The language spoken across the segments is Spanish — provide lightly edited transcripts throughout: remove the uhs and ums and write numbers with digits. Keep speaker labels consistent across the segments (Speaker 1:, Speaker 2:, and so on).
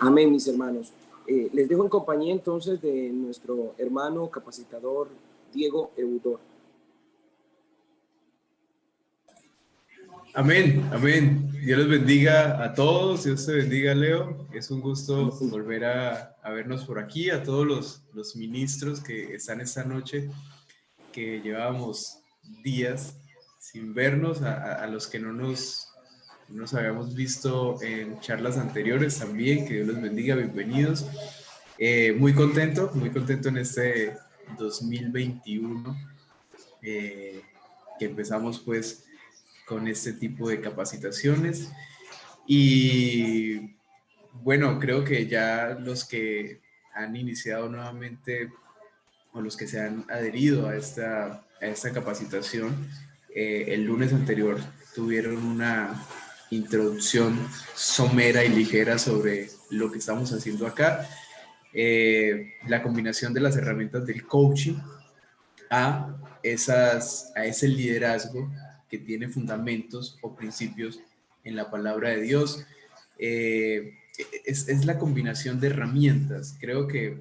Speaker 1: Amén, mis hermanos. Les dejo en compañía entonces de nuestro hermano capacitador Diego Eudor.
Speaker 2: Amén, amén. Dios los bendiga a todos, Dios te bendiga, Leo. Es un gusto
Speaker 1: Amén.
Speaker 2: volver a vernos por aquí, a todos los ministros que están esta noche, que llevábamos días sin vernos, a los que no nos habíamos visto en charlas anteriores también, que Dios los bendiga, bienvenidos. Muy contento en este 2021, que empezamos pues con este tipo de capacitaciones. Y bueno, creo que ya los que han iniciado nuevamente o los que se han adherido a esta capacitación, el lunes anterior tuvieron una introducción somera y ligera sobre lo que estamos haciendo acá. La combinación de las herramientas del coaching a ese liderazgo que tiene fundamentos o principios en la palabra de Dios. Es la combinación de herramientas. Creo que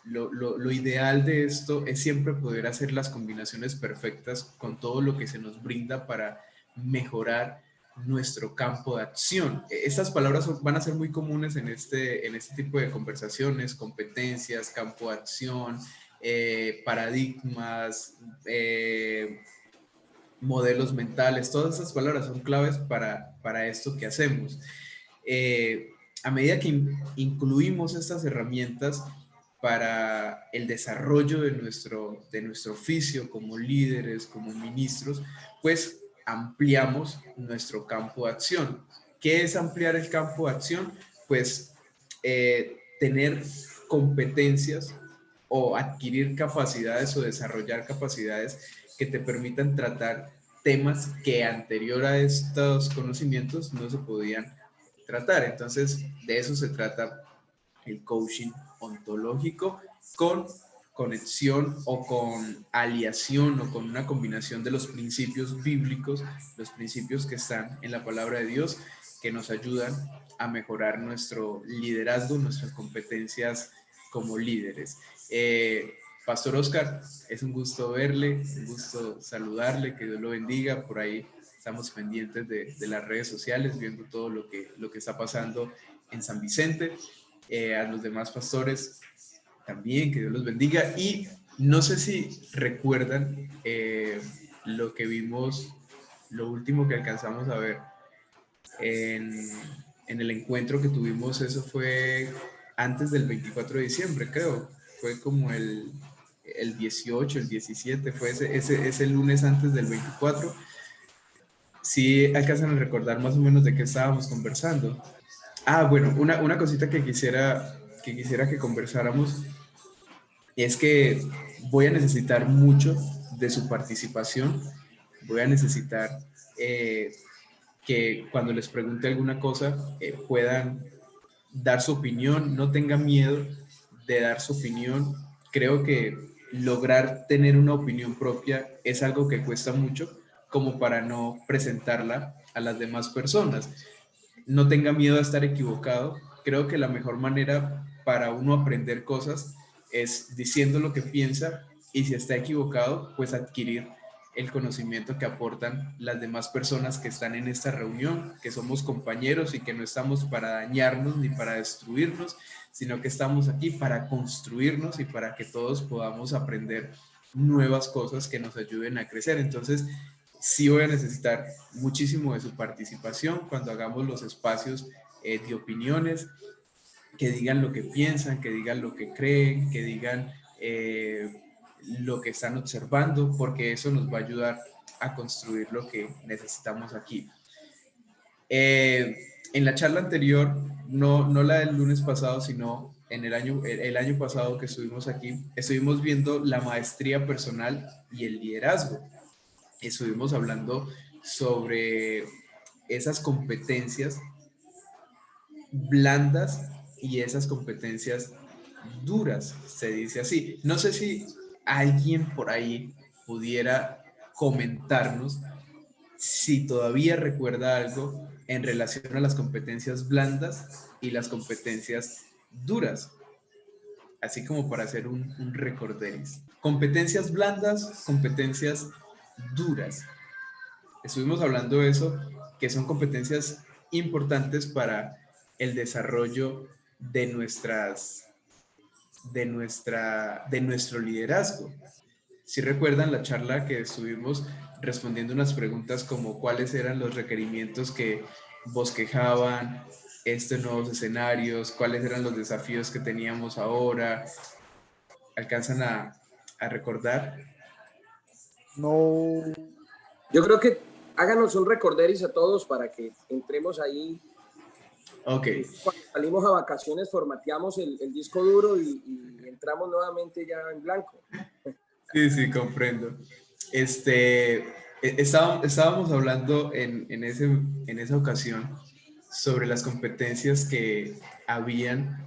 Speaker 2: lo ideal de esto es siempre poder hacer las combinaciones perfectas con todo lo que se nos brinda para mejorar nuestro campo de acción. Estas palabras van a ser muy comunes en este tipo de conversaciones: competencias, campo de acción, paradigmas, modelos mentales. Todas esas palabras son claves para esto que hacemos. A medida que incluimos estas herramientas para el desarrollo de nuestro oficio como líderes, como ministros, pues ampliamos nuestro campo de acción. ¿Qué es ampliar el campo de acción? Pues tener competencias o adquirir capacidades o desarrollar capacidades que te permitan tratar temas que anterior a estos conocimientos no se podían tratar. Entonces, de eso se trata el coaching ontológico, con conexión o con aliación o con una combinación de los principios bíblicos, los principios que están en la palabra de Dios, que nos ayudan a mejorar nuestro liderazgo, nuestras competencias como líderes. Pastor Oscar, es un gusto verle, un gusto saludarle, que Dios lo bendiga. Por ahí estamos pendientes de las redes sociales, viendo todo lo que está pasando en San Vicente. A los demás pastores también, que Dios los bendiga. Y no sé si recuerdan lo que vimos, lo último que alcanzamos a ver en el encuentro que tuvimos. Eso fue antes del 24 de diciembre, creo. Fue como el 18, el 17, fue ese lunes antes del 24. Sí, alcanzan a recordar más o menos de qué estábamos conversando. Bueno, una cosita que quisiera que conversáramos es que voy a necesitar mucho de su participación. Voy a necesitar que cuando les pregunte alguna cosa puedan dar su opinión, no tengan miedo de dar su opinión. Creo que lograr tener una opinión propia es algo que cuesta mucho, como para no presentarla a las demás personas. No tenga miedo a estar equivocado. Creo que la mejor manera para uno aprender cosas es diciendo lo que piensa, y si está equivocado, pues adquirir el conocimiento que aportan las demás personas que están en esta reunión, que somos compañeros y que no estamos para dañarnos ni para destruirnos, sino que estamos aquí para construirnos y para que todos podamos aprender nuevas cosas que nos ayuden a crecer. Entonces, sí voy a necesitar muchísimo de su participación cuando hagamos los espacios de opiniones, que digan lo que piensan, que digan lo que creen, que digan lo que están observando, porque eso nos va a ayudar a construir lo que necesitamos aquí. En la charla anterior, no la del lunes pasado, sino en el año pasado que estuvimos aquí, estuvimos viendo la maestría personal y el liderazgo. Estuvimos hablando sobre esas competencias blandas y esas competencias duras, se dice así. No sé si alguien por ahí pudiera comentarnos si todavía recuerda algo en relación a las competencias blandas y las competencias duras, así como para hacer un recorderis. Competencias blandas, competencias duras. Estuvimos hablando de eso, que son competencias importantes para el desarrollo de nuestro liderazgo. Si recuerdan la charla que estuvimos respondiendo unas preguntas como cuáles eran los requerimientos que bosquejaban estos nuevos escenarios, cuáles eran los desafíos que teníamos ahora, ¿alcanzan a recordar?
Speaker 3: No.
Speaker 1: Yo creo que háganos un recorderis a todos para que entremos ahí.
Speaker 2: Ok.
Speaker 1: Cuando salimos a vacaciones formateamos el disco duro y entramos nuevamente ya en blanco.
Speaker 2: Sí, comprendo. Estábamos hablando en esa ocasión sobre las competencias que habían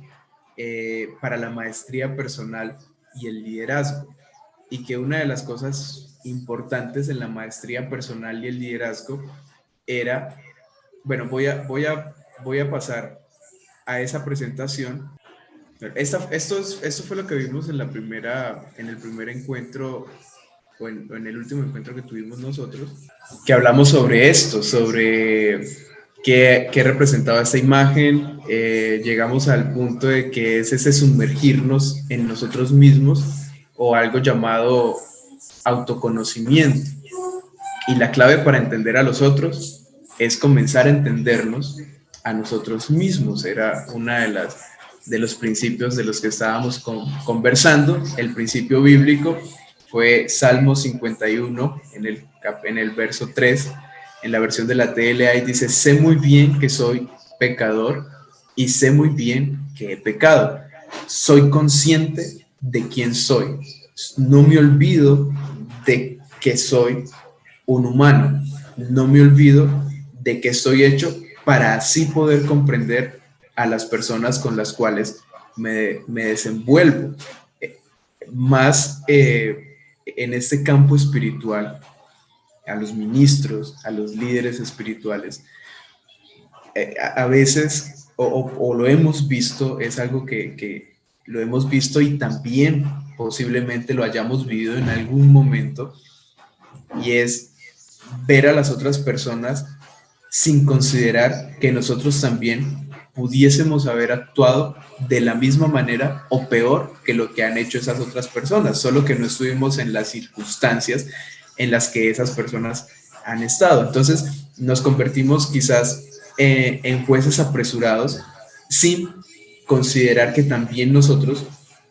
Speaker 2: para la maestría personal y el liderazgo, y que una de las cosas importantes en la maestría personal y el liderazgo era, bueno, voy a pasar a esa presentación. Esto fue lo que vimos en el primer encuentro o en el último encuentro que tuvimos nosotros, que hablamos sobre esto, sobre qué representaba esta imagen. Llegamos al punto de que es ese sumergirnos en nosotros mismos, o algo llamado autoconocimiento. Y la clave para entender a los otros es comenzar a entendernos a nosotros mismos. Era una de los principios de los que estábamos conversando. El principio bíblico fue Salmo 51, en el verso 3, en la versión de la TLA, y dice: sé muy bien que soy pecador y sé muy bien que he pecado. Soy consciente de quién soy. No me olvido de que soy un humano. No me olvido de que estoy hecho para así poder comprender a las personas con las cuales me desenvuelvo. Más en este campo espiritual, a los ministros, a los líderes espirituales, a veces, o lo hemos visto, es algo que lo hemos visto y también posiblemente lo hayamos vivido en algún momento, y es ver a las otras personas sin considerar que nosotros también pudiésemos haber actuado de la misma manera o peor que lo que han hecho esas otras personas, solo que no estuvimos en las circunstancias en las que esas personas han estado. Entonces nos convertimos quizás en jueces apresurados sin considerar que también nosotros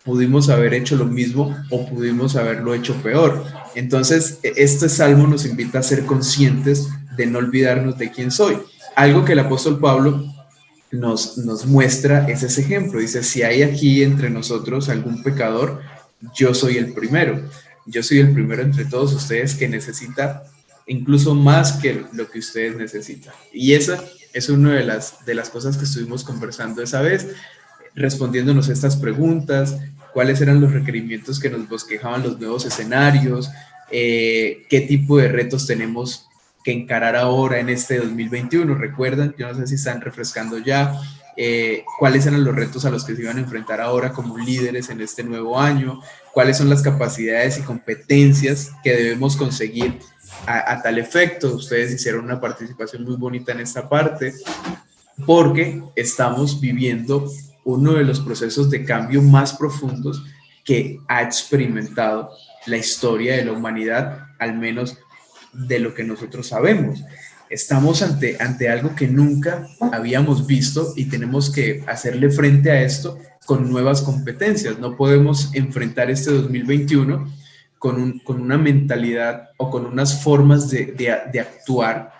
Speaker 2: pudimos haber hecho lo mismo o pudimos haberlo hecho peor. Entonces, este salmo nos invita a ser conscientes de no olvidarnos de quién soy. Algo que el apóstol Pablo nos muestra es ese ejemplo. Dice: si hay aquí entre nosotros algún pecador, yo soy el primero. Yo soy el primero entre todos ustedes que necesita incluso más que lo que ustedes necesitan. Y esa es una de las cosas que estuvimos conversando esa vez, respondiéndonos estas preguntas: cuáles eran los requerimientos que nos bosquejaban los nuevos escenarios, qué tipo de retos tenemos que encarar ahora en este 2021. Recuerdan, yo no sé si están refrescando ya, cuáles eran los retos a los que se iban a enfrentar ahora como líderes en este nuevo año, cuáles son las capacidades y competencias que debemos conseguir a tal efecto. Ustedes hicieron una participación muy bonita en esta parte, porque estamos viviendo uno de los procesos de cambio más profundos que ha experimentado la historia de la humanidad, al menos de lo que nosotros sabemos. Estamos ante algo que nunca habíamos visto y tenemos que hacerle frente a esto con nuevas competencias. No podemos enfrentar este 2021 con una mentalidad o con unas formas de actuar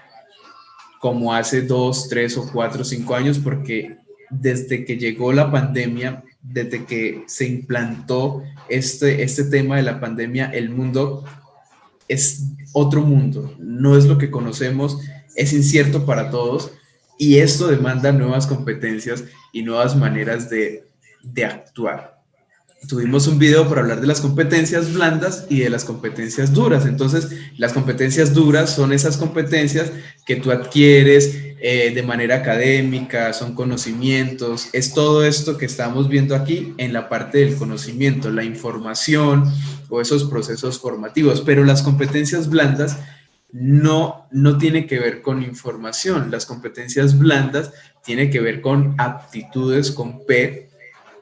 Speaker 2: como hace 2, 3 o 4 o 5 años, porque desde que llegó la pandemia, desde que se implantó este tema de la pandemia, el mundo es otro mundo, no es lo que conocemos, es incierto para todos, y esto demanda nuevas competencias y nuevas maneras de actuar. Tuvimos un video para hablar de las competencias blandas y de las competencias duras. Entonces, las competencias duras son esas competencias que tú adquieres de manera académica, son conocimientos, es todo esto que estamos viendo aquí en la parte del conocimiento, la información o esos procesos formativos, pero las competencias blandas no tiene que ver con información, las competencias blandas tiene que ver con aptitudes, con P,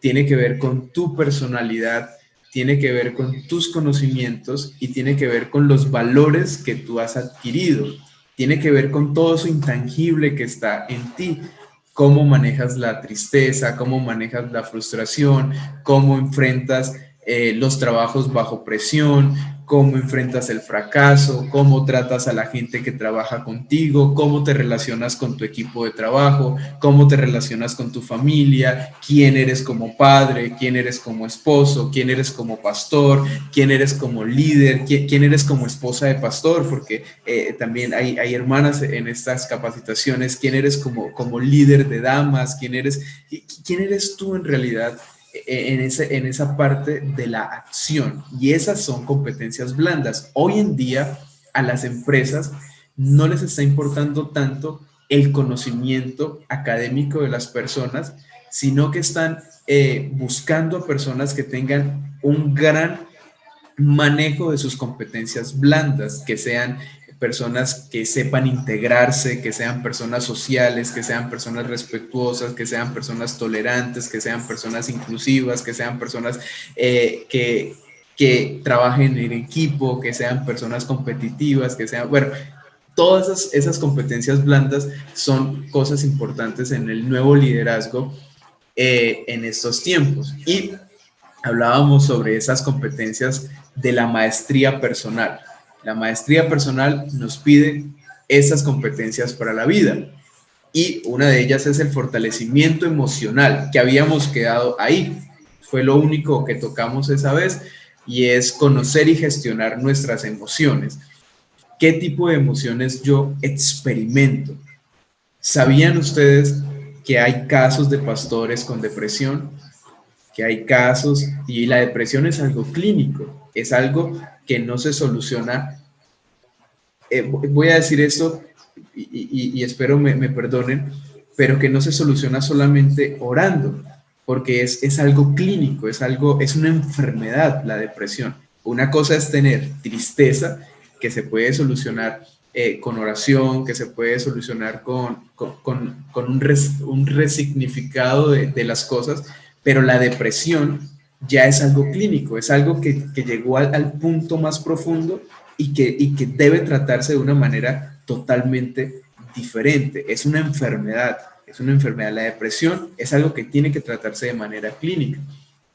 Speaker 2: tiene que ver con tu personalidad, tiene que ver con tus conocimientos y tiene que ver con los valores que tú has adquirido, tiene que ver con todo eso intangible que está en ti, cómo manejas la tristeza, cómo manejas la frustración, cómo enfrentas los trabajos bajo presión, cómo enfrentas el fracaso, cómo tratas a la gente que trabaja contigo, cómo te relacionas con tu equipo de trabajo, cómo te relacionas con tu familia, quién eres como padre, quién eres como esposo, quién eres como pastor, quién eres como líder, quién eres como esposa de pastor, porque también hay hermanas en estas capacitaciones, quién eres como líder de damas, quién eres tú en realidad en esa parte de la acción, y esas son competencias blandas. Hoy en día a las empresas no les está importando tanto el conocimiento académico de las personas, sino que están buscando a personas que tengan un gran manejo de sus competencias blandas, que sean personas que sepan integrarse, que sean personas sociales, que sean personas respetuosas, que sean personas tolerantes, que sean personas inclusivas, que sean personas que trabajen en equipo, que sean personas competitivas, que sean, bueno, todas esas competencias blandas son cosas importantes en el nuevo liderazgo en estos tiempos. Y hablábamos sobre esas competencias de la maestría personal. La maestría personal nos pide esas competencias para la vida, y una de ellas es el fortalecimiento emocional, que habíamos quedado ahí. Fue lo único que tocamos esa vez, y es conocer y gestionar nuestras emociones. ¿Qué tipo de emociones yo experimento? ¿Sabían ustedes que hay casos de pastores con depresión? Que hay casos, y la depresión es algo clínico, es algo que no se soluciona. Voy a decir esto y espero me perdonen, pero que no se soluciona solamente orando, porque es algo clínico, es una enfermedad la depresión. Una cosa es tener tristeza, que se puede solucionar con oración, que se puede solucionar con un resignificado de las cosas, pero la depresión ya es algo clínico, es algo que llegó al punto más profundo y que debe tratarse de una manera totalmente diferente. Es una enfermedad, La depresión es algo que tiene que tratarse de manera clínica,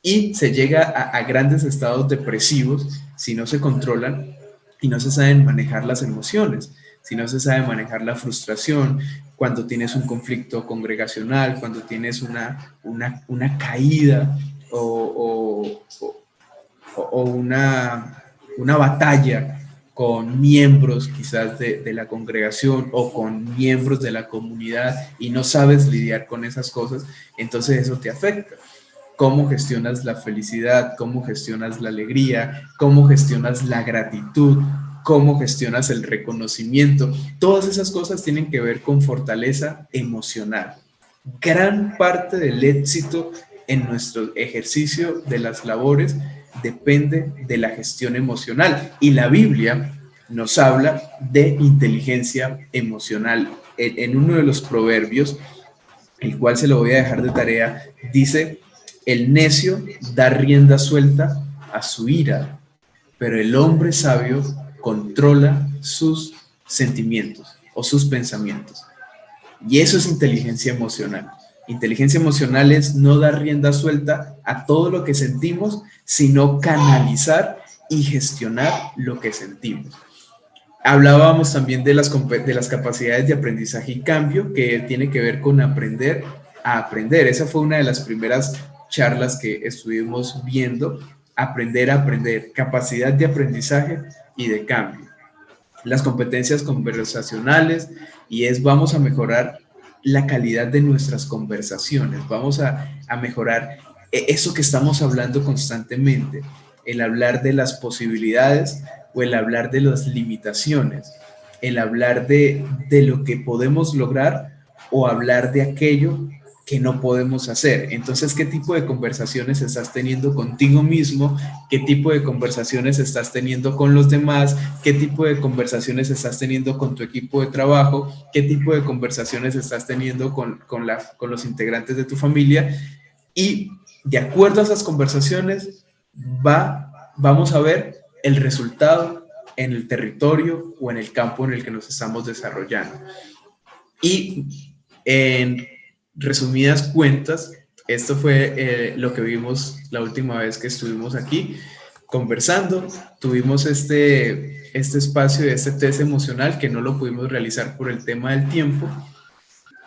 Speaker 2: y se llega a grandes estados depresivos si no se controlan y no se saben manejar las emociones, si no se sabe manejar la frustración, cuando tienes un conflicto congregacional, cuando tienes una caída o una batalla con miembros quizás de la congregación o con miembros de la comunidad, y no sabes lidiar con esas cosas, entonces eso te afecta. ¿Cómo gestionas la felicidad? ¿Cómo gestionas la alegría? ¿Cómo gestionas la gratitud? ¿Cómo gestionas el reconocimiento? Todas esas cosas tienen que ver con fortaleza emocional. Gran parte del éxito en nuestro ejercicio de las labores depende de la gestión emocional, y la Biblia nos habla de inteligencia emocional. En uno de los proverbios, el cual se lo voy a dejar de tarea, dice: el necio da rienda suelta a su ira, pero el hombre sabio controla sus sentimientos o sus pensamientos. Y eso es inteligencia emocional. Inteligencia emocional es no dar rienda suelta a todo lo que sentimos, sino canalizar y gestionar lo que sentimos. Hablábamos también de las capacidades de aprendizaje y cambio, que tiene que ver con aprender a aprender. Esa fue una de las primeras charlas que estuvimos viendo: aprender a aprender, capacidad de aprendizaje y de cambio. Las competencias conversacionales, y vamos a mejorar la calidad de nuestras conversaciones, vamos a mejorar eso que estamos hablando constantemente, el hablar de las posibilidades o el hablar de las limitaciones. el hablar de lo que podemos lograr o hablar de aquello que no podemos hacer. Entonces, ¿qué tipo de conversaciones estás teniendo contigo mismo? ¿Qué tipo de conversaciones estás teniendo con los demás? ¿Qué tipo de conversaciones estás teniendo con tu equipo de trabajo? ¿Qué tipo de conversaciones estás teniendo con los integrantes de tu familia? Y de acuerdo a esas conversaciones, vamos a ver el resultado en el territorio o en el campo en el que nos estamos desarrollando. Y en resumidas cuentas, esto fue lo que vimos la última vez que estuvimos aquí conversando. Tuvimos este espacio de este test emocional que no lo pudimos realizar por el tema del tiempo.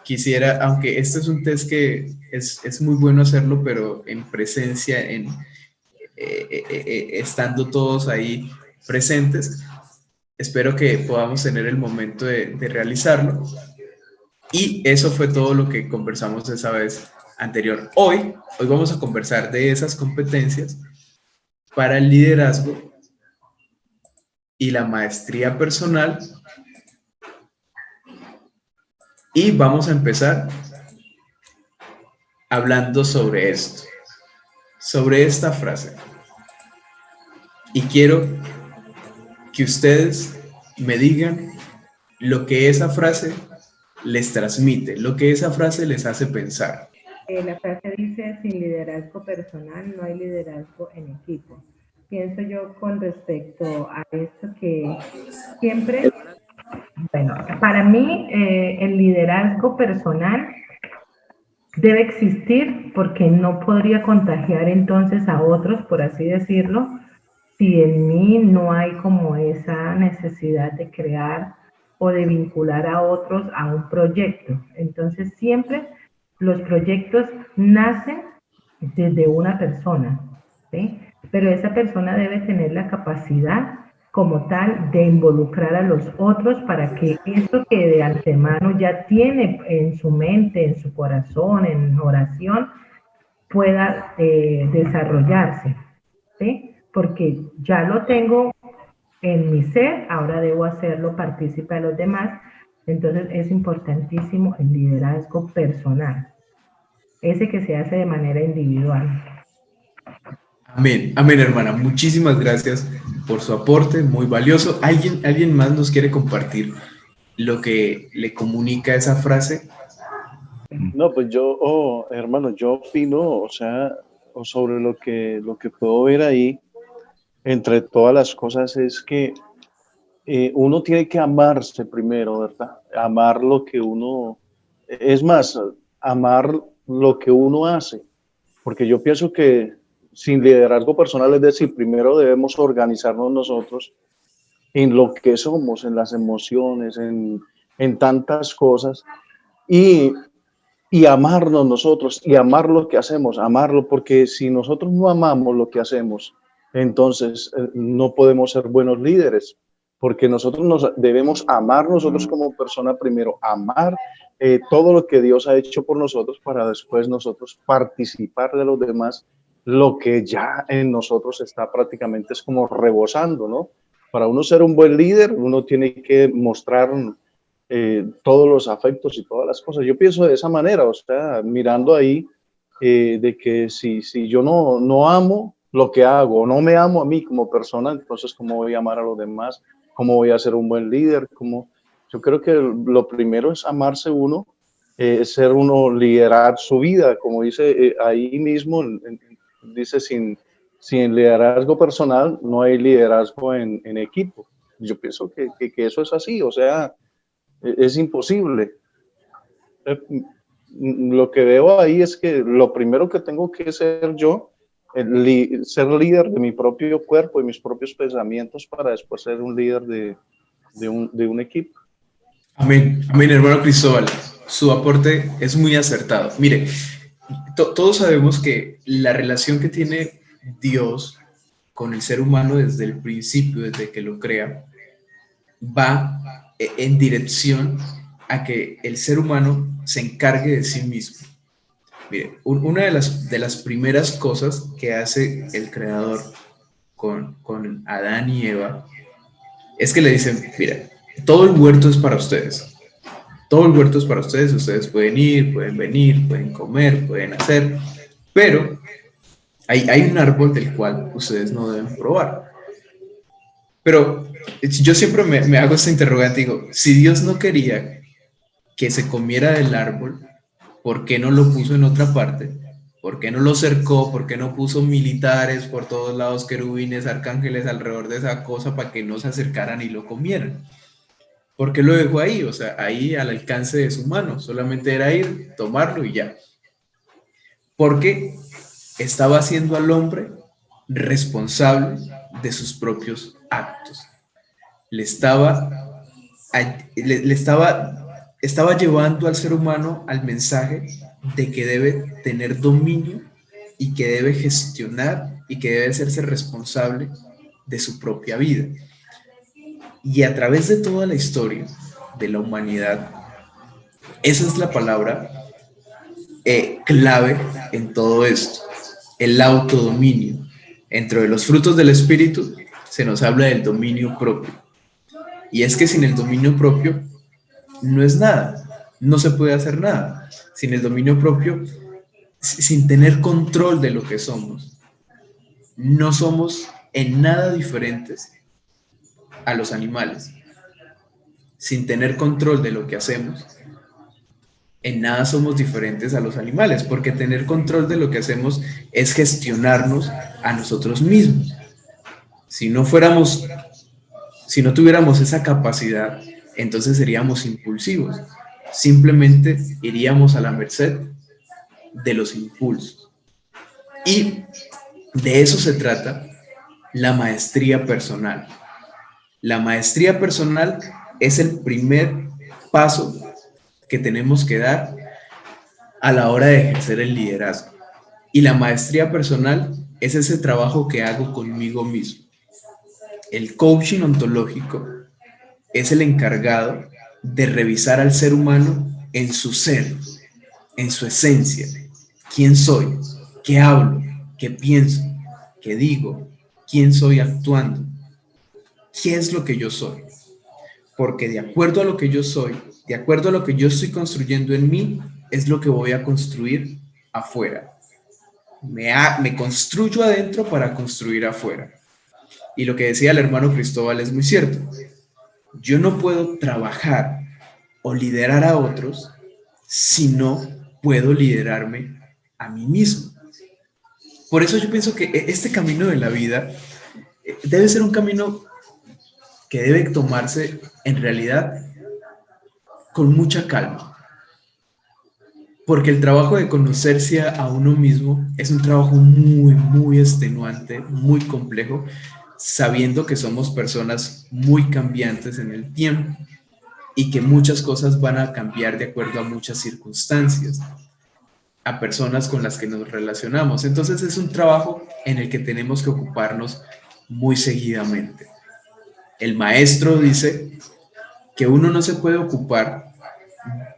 Speaker 2: Quisiera, aunque este es un test que es muy bueno hacerlo, pero en presencia, estando todos ahí presentes, espero que podamos tener el momento de realizarlo. Y eso fue todo lo que conversamos esa vez anterior. Hoy vamos a conversar de esas competencias para el liderazgo y la maestría personal. Y vamos a empezar hablando sobre esto, sobre esta frase. Y quiero que ustedes me digan lo que esa frase les transmite, lo que esa frase les hace pensar.
Speaker 4: La frase dice, sin liderazgo personal no hay liderazgo en equipo. Pienso yo con respecto a esto que siempre, bueno, para mí el liderazgo personal debe existir porque no podría contagiar entonces a otros, por así decirlo, si en mí no hay como esa necesidad de crear o de vincular a otros a un proyecto. Entonces siempre los proyectos nacen desde una persona, ¿sí? Pero esa persona debe tener la capacidad como tal de involucrar a los otros para que eso que de antemano ya tiene en su mente, en su corazón, en oración, pueda desarrollarse, ¿sí? Porque ya lo tengo en mi ser, ahora debo hacerlo partícipe a los demás. Entonces es importantísimo el liderazgo personal, ese que se hace de manera individual.
Speaker 2: Amén, amén, hermana. Muchísimas gracias por su aporte, muy valioso. ¿Alguien más nos quiere compartir lo que le comunica esa frase?
Speaker 3: No, pues yo, hermano, yo opino, o sea, sobre lo que puedo ver ahí, entre todas las cosas, es que uno tiene que amarse primero, ¿verdad? Amar lo que uno, es más, amar lo que uno hace, porque yo pienso que sin liderazgo personal, es decir, primero debemos organizarnos nosotros en lo que somos, en las emociones, en tantas cosas, y, y amarnos nosotros, y amar lo que hacemos, amarlo, porque si nosotros no amamos lo que hacemos, entonces no podemos ser buenos líderes, porque nosotros nos debemos amar nosotros como persona primero, amar todo lo que Dios ha hecho por nosotros para después nosotros participar de los demás, lo que ya en nosotros está prácticamente es como rebosando, ¿no? Para uno ser un buen líder, uno tiene que mostrar todos los afectos y todas las cosas. Yo pienso de esa manera, o sea, mirando ahí de que si yo no amo lo que hago, no me amo a mí como persona, entonces ¿cómo voy a amar a los demás? ¿Cómo voy a ser un buen líder? Yo creo que lo primero es amarse uno, ser uno, liderar su vida, como dice ahí mismo, dice sin liderazgo personal no hay liderazgo en equipo. Yo pienso que eso es así, o sea, es imposible. Lo que veo ahí es que lo primero que tengo que ser yo, ser líder de mi propio cuerpo y mis propios pensamientos para después ser un líder de un equipo.
Speaker 2: Amén, amén, hermano Cristóbal. Su aporte es muy acertado. Mire, todos sabemos que la relación que tiene Dios con el ser humano desde el principio, desde que lo crea, va en dirección a que el ser humano se encargue de sí mismo. Mire, una de las primeras cosas que hace el Creador con Adán y Eva es que le dicen, mira, todo el huerto es para ustedes. Todo el huerto es para ustedes. Ustedes pueden ir, pueden venir, pueden comer, pueden hacer, pero hay un árbol del cual ustedes no deben probar. Pero yo siempre me hago esta interrogante, digo, si Dios no quería que se comiera del árbol, ¿por qué no lo puso en otra parte? ¿Por qué no lo cercó? ¿Por qué no puso militares por todos lados, querubines, arcángeles alrededor de esa cosa para que no se acercaran y lo comieran? ¿Por qué lo dejó ahí? O sea, ahí al alcance de su mano. Solamente era ir, tomarlo y ya. Porque estaba haciendo al hombre responsable de sus propios actos. Estaba llevando al ser humano al mensaje de que debe tener dominio y que debe gestionar y que debe hacerse responsable de su propia vida. Y a través de toda la historia de la humanidad, esa es la palabra clave en todo esto, el autodominio. Entre los frutos del espíritu se nos habla del dominio propio. Y es que sin el dominio propio no es nada, no se puede hacer nada. Sin el dominio propio, sin tener control de lo que somos, no somos en nada diferentes a los animales. Sin tener control de lo que hacemos, en nada somos diferentes a los animales, porque tener control de lo que hacemos es gestionarnos a nosotros mismos. Si no tuviéramos esa capacidad, entonces seríamos impulsivos. Simplemente iríamos a la merced de los impulsos. Y de eso se trata la maestría personal. La maestría personal es el primer paso que tenemos que dar a la hora de ejercer el liderazgo. Y la maestría personal es ese trabajo que hago conmigo mismo. El coaching ontológico es el encargado de revisar al ser humano en su ser, en su esencia. ¿Quién soy? ¿Qué hablo? ¿Qué pienso? ¿Qué digo? ¿Quién soy actuando? ¿Qué es lo que yo soy? Porque de acuerdo a lo que yo soy, de acuerdo a lo que yo estoy construyendo en mí, es lo que voy a construir afuera. Me construyo adentro para construir afuera. Y lo que decía el hermano Cristóbal es muy cierto. Yo no puedo trabajar o liderar a otros si no puedo liderarme a mí mismo. Por eso yo pienso que este camino de la vida debe ser un camino que debe tomarse en realidad con mucha calma. Porque el trabajo de conocerse a uno mismo es un trabajo muy, muy extenuante, muy complejo, sabiendo que somos personas muy cambiantes en el tiempo y que muchas cosas van a cambiar de acuerdo a muchas circunstancias, a personas con las que nos relacionamos. Entonces es un trabajo en el que tenemos que ocuparnos muy seguidamente. El maestro dice que uno no se puede ocupar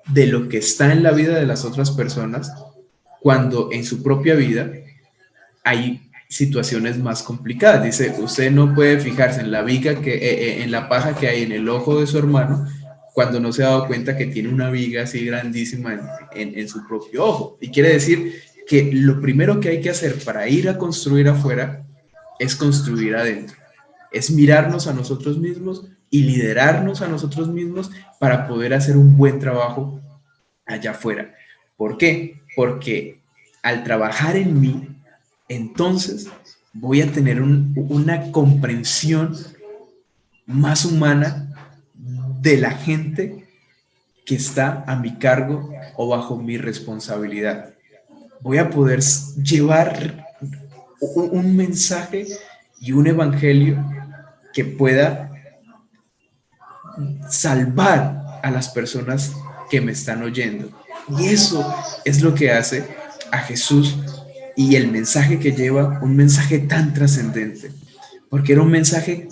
Speaker 2: de lo que está en la vida de las otras personas cuando en su propia vida hay situaciones más complicadas. Dice, usted no puede fijarse en la viga en la paja que hay en el ojo de su hermano cuando no se ha dado cuenta que tiene una viga así grandísima en su propio ojo. Y quiere decir que lo primero que hay que hacer para ir a construir afuera es construir adentro. Es mirarnos a nosotros mismos y liderarnos a nosotros mismos para poder hacer un buen trabajo allá afuera. ¿Por qué? Porque al trabajar en mí, entonces voy a tener una comprensión más humana de la gente que está a mi cargo o bajo mi responsabilidad. Voy a poder llevar un mensaje y un evangelio que pueda salvar a las personas que me están oyendo. Y eso es lo que hace a Jesús y el mensaje que lleva, un mensaje tan trascendente, porque era un mensaje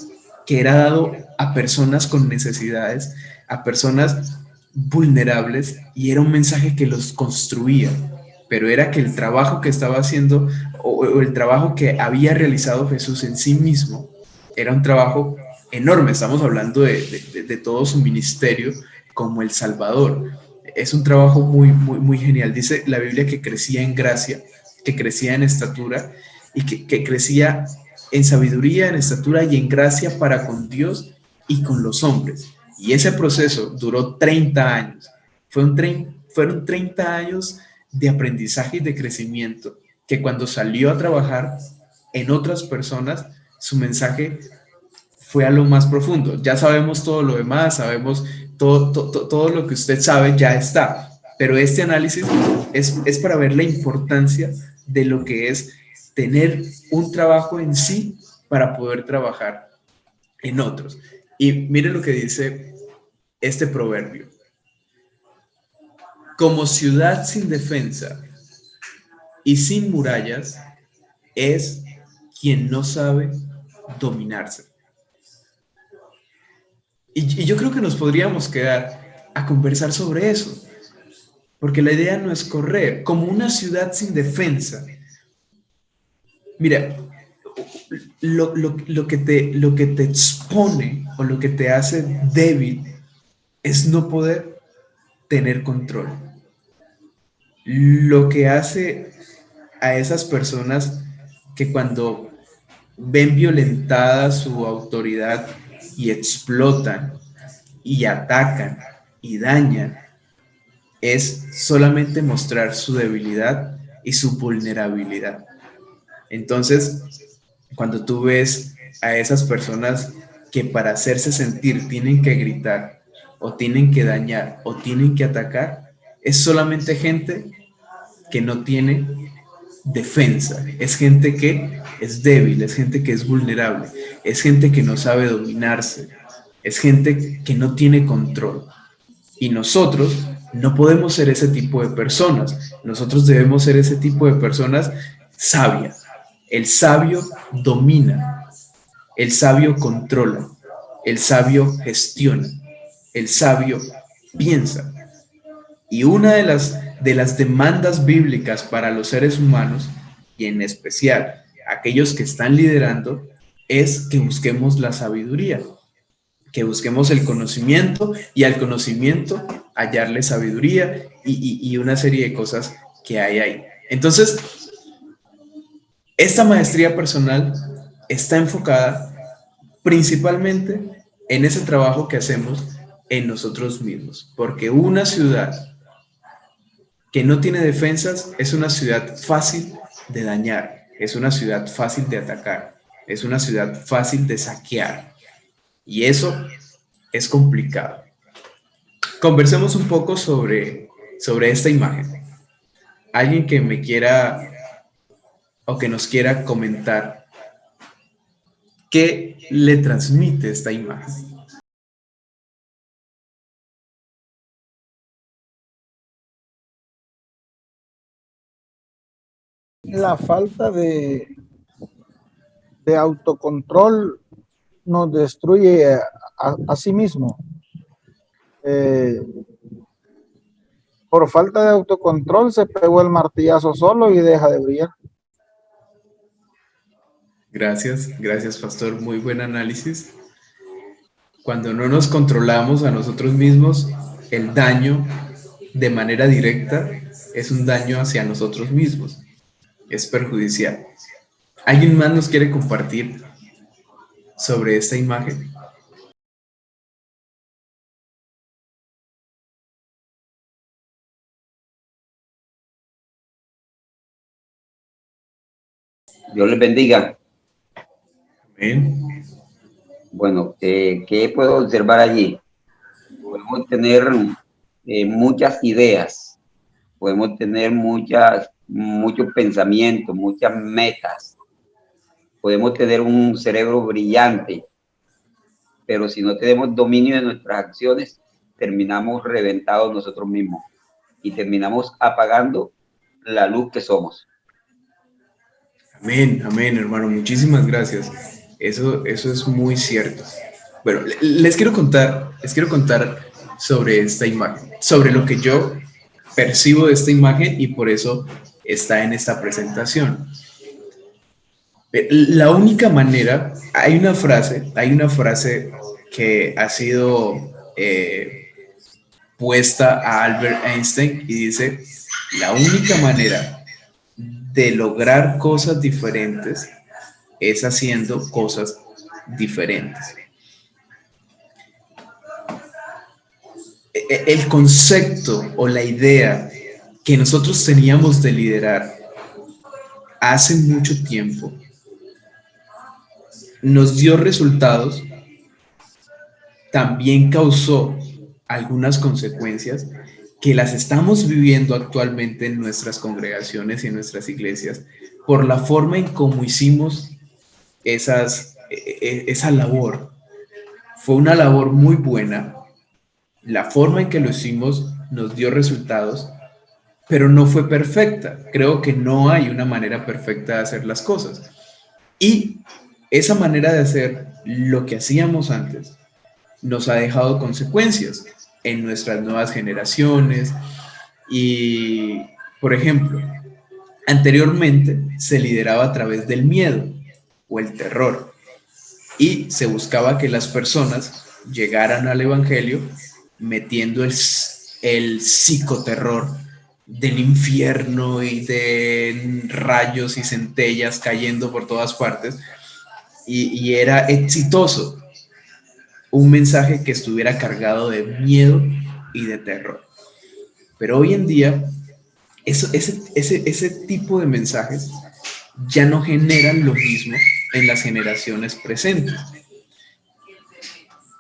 Speaker 2: que era dado a personas con necesidades, a personas vulnerables, y era un mensaje que los construía, pero era que el trabajo que estaba haciendo o el trabajo que había realizado Jesús en sí mismo era un trabajo enorme. Estamos hablando de todo su ministerio como El Salvador. Es un trabajo muy, muy, muy genial. Dice la Biblia que crecía en gracia, que crecía en estatura y que crecía en sabiduría, en estatura y en gracia para con Dios y con los hombres. Y ese proceso duró 30 años. Fueron 30 años de aprendizaje y de crecimiento, que cuando salió a trabajar en otras personas, su mensaje fue a lo más profundo. Ya sabemos todo lo demás, sabemos todo lo que usted sabe, ya está. Pero este análisis es para ver la importancia de lo que es tener un trabajo en sí para poder trabajar en otros. Y mire lo que dice este proverbio. Como ciudad sin defensa y sin murallas es quien no sabe dominarse. Y yo creo que nos podríamos quedar a conversar sobre eso, porque la idea no es correr, como una ciudad sin defensa. Mira, lo que te expone o lo que te hace débil es no poder tener control. Lo que hace a esas personas que cuando ven violentada su autoridad y explotan y atacan y dañan es solamente mostrar su debilidad y su vulnerabilidad. Entonces, cuando tú ves a esas personas que para hacerse sentir tienen que gritar o tienen que dañar o tienen que atacar, es solamente gente que no tiene defensa, es gente que es débil, es gente que es vulnerable, es gente que no sabe dominarse, es gente que no tiene control. Y nosotros no podemos ser ese tipo de personas, nosotros debemos ser ese tipo de personas sabias. El sabio domina, el sabio controla, el sabio gestiona, el sabio piensa. Y una de las demandas bíblicas para los seres humanos, y en especial aquellos que están liderando, es que busquemos la sabiduría, que busquemos el conocimiento y al conocimiento hallarle sabiduría y una serie de cosas que hay ahí. Entonces, esta maestría personal está enfocada principalmente en ese trabajo que hacemos en nosotros mismos, porque una ciudad que no tiene defensas es una ciudad fácil de dañar, es una ciudad fácil de atacar, es una ciudad fácil de saquear. Y eso es complicado. Conversemos un poco sobre esta imagen. Alguien que me quiera o que nos quiera comentar qué le transmite esta imagen.
Speaker 5: La falta de autocontrol nos destruye a sí mismo. Por falta de autocontrol se pegó el martillazo solo y deja de brillar.
Speaker 2: Gracias, pastor. Muy buen análisis. Cuando no nos controlamos a nosotros mismos, el daño de manera directa es un daño hacia nosotros mismos. Es perjudicial. ¿Alguien más nos quiere compartir sobre esta imagen?
Speaker 6: Dios les bendiga.
Speaker 2: Amén.
Speaker 6: Bueno, ¿qué puedo observar allí? Podemos tener muchas ideas, podemos tener muchos pensamientos, muchas metas, podemos tener un cerebro brillante, pero si no tenemos dominio de nuestras acciones, terminamos reventados nosotros mismos y terminamos apagando la luz que somos.
Speaker 2: Amén, hermano. Muchísimas gracias. Eso es muy cierto. Bueno, les quiero contar sobre esta imagen, sobre lo que yo percibo de esta imagen y por eso está en esta presentación. La única manera, hay una frase que ha sido puesta a Albert Einstein y dice, la única manera de lograr cosas diferentes es haciendo cosas diferentes. El concepto o la idea que nosotros teníamos de liderar hace mucho tiempo nos dio resultados, también causó algunas consecuencias que las estamos viviendo actualmente en nuestras congregaciones y en nuestras iglesias por la forma en cómo hicimos esa labor. Fue una labor muy buena, la forma en que lo hicimos nos dio resultados, pero no fue perfecta. Creo que no hay una manera perfecta de hacer las cosas. Y esa manera de hacer lo que hacíamos antes nos ha dejado consecuencias en nuestras nuevas generaciones. Y, por ejemplo, anteriormente se lideraba a través del miedo o el terror y se buscaba que las personas llegaran al evangelio metiendo el psicoterror del infierno y de rayos y centellas cayendo por todas partes, y era exitoso un mensaje que estuviera cargado de miedo y de terror. Pero hoy en día ese tipo de mensajes ya no generan lo mismo en las generaciones presentes.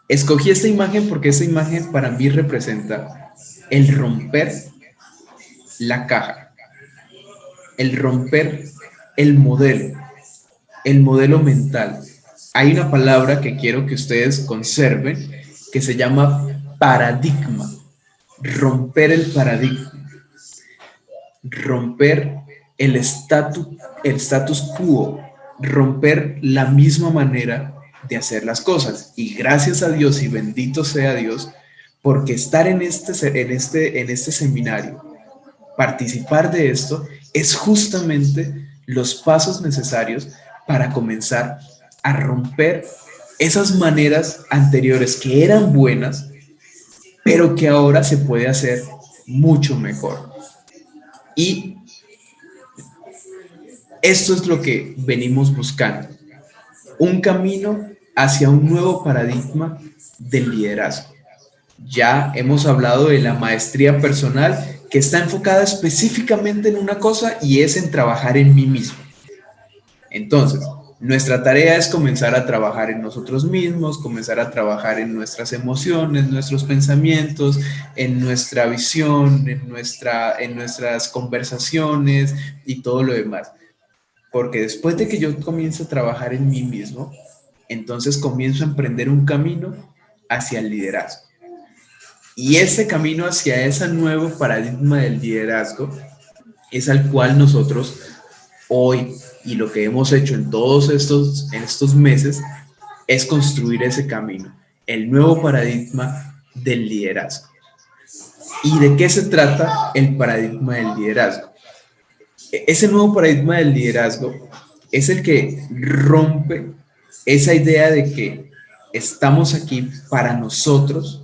Speaker 2: Escogí esta imagen porque esta imagen para mí representa el romper la caja, el romper el modelo mental. Hay una palabra que quiero que ustedes conserven que se llama paradigma. Romper el paradigma. Romper el status quo. Romper la misma manera de hacer las cosas. Y gracias a Dios y bendito sea Dios, porque estar en este seminario, participar de esto, es justamente los pasos necesarios para comenzar a romper esas maneras anteriores que eran buenas, pero que ahora se puede hacer mucho mejor. Y esto es lo que venimos buscando, un camino hacia un nuevo paradigma del liderazgo. Ya hemos hablado de la maestría personal, que está enfocada específicamente en una cosa y es en trabajar en mí mismo. Entonces, nuestra tarea es comenzar a trabajar en nosotros mismos, comenzar a trabajar en nuestras emociones, nuestros pensamientos, en nuestra visión, en nuestras conversaciones y todo lo demás. Porque después de que yo comience a trabajar en mí mismo, entonces comienzo a emprender un camino hacia el liderazgo. Y ese camino hacia ese nuevo paradigma del liderazgo es al cual nosotros hoy, y lo que hemos hecho en todos estos meses, es construir ese camino, el nuevo paradigma del liderazgo. ¿Y de qué se trata el paradigma del liderazgo? Ese nuevo paradigma del liderazgo es el que rompe esa idea de que estamos aquí para nosotros.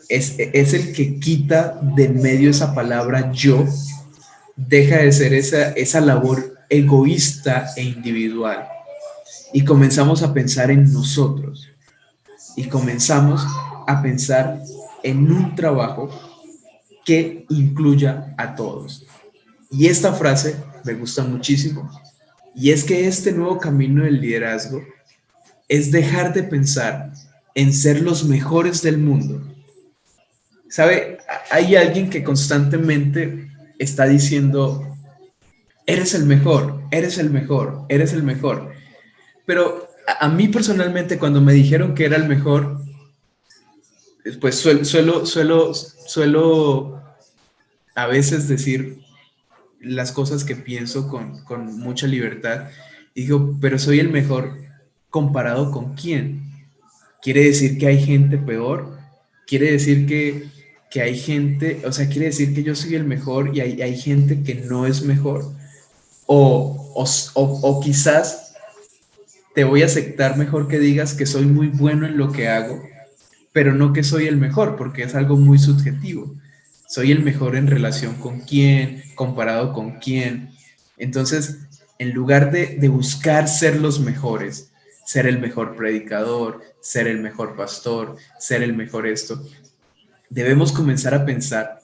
Speaker 2: Es el que quita de en medio esa palabra yo, deja de ser esa labor egoísta e individual y comenzamos a pensar en nosotros y comenzamos a pensar en un trabajo que incluya a todos. Y esta frase me gusta muchísimo, y es que este nuevo camino del liderazgo es dejar de pensar en ser los mejores del mundo. ¿Sabe? Hay alguien que constantemente está diciendo, eres el mejor, eres el mejor, eres el mejor. Pero a mí personalmente, cuando me dijeron que era el mejor, pues suelo a veces decir las cosas que pienso con mucha libertad. Y digo, pero soy el mejor, ¿comparado con quién? ¿Quiere decir que hay gente peor? ¿Quiere decir que hay gente, o sea, quiere decir que yo soy el mejor y hay gente que no es mejor? O quizás te voy a aceptar mejor que digas que soy muy bueno en lo que hago, pero no que soy el mejor, porque es algo muy subjetivo. Soy el mejor en relación con quién, comparado con quién. Entonces, en lugar de buscar ser los mejores, ser el mejor predicador, ser el mejor pastor, ser el mejor esto, debemos comenzar a pensar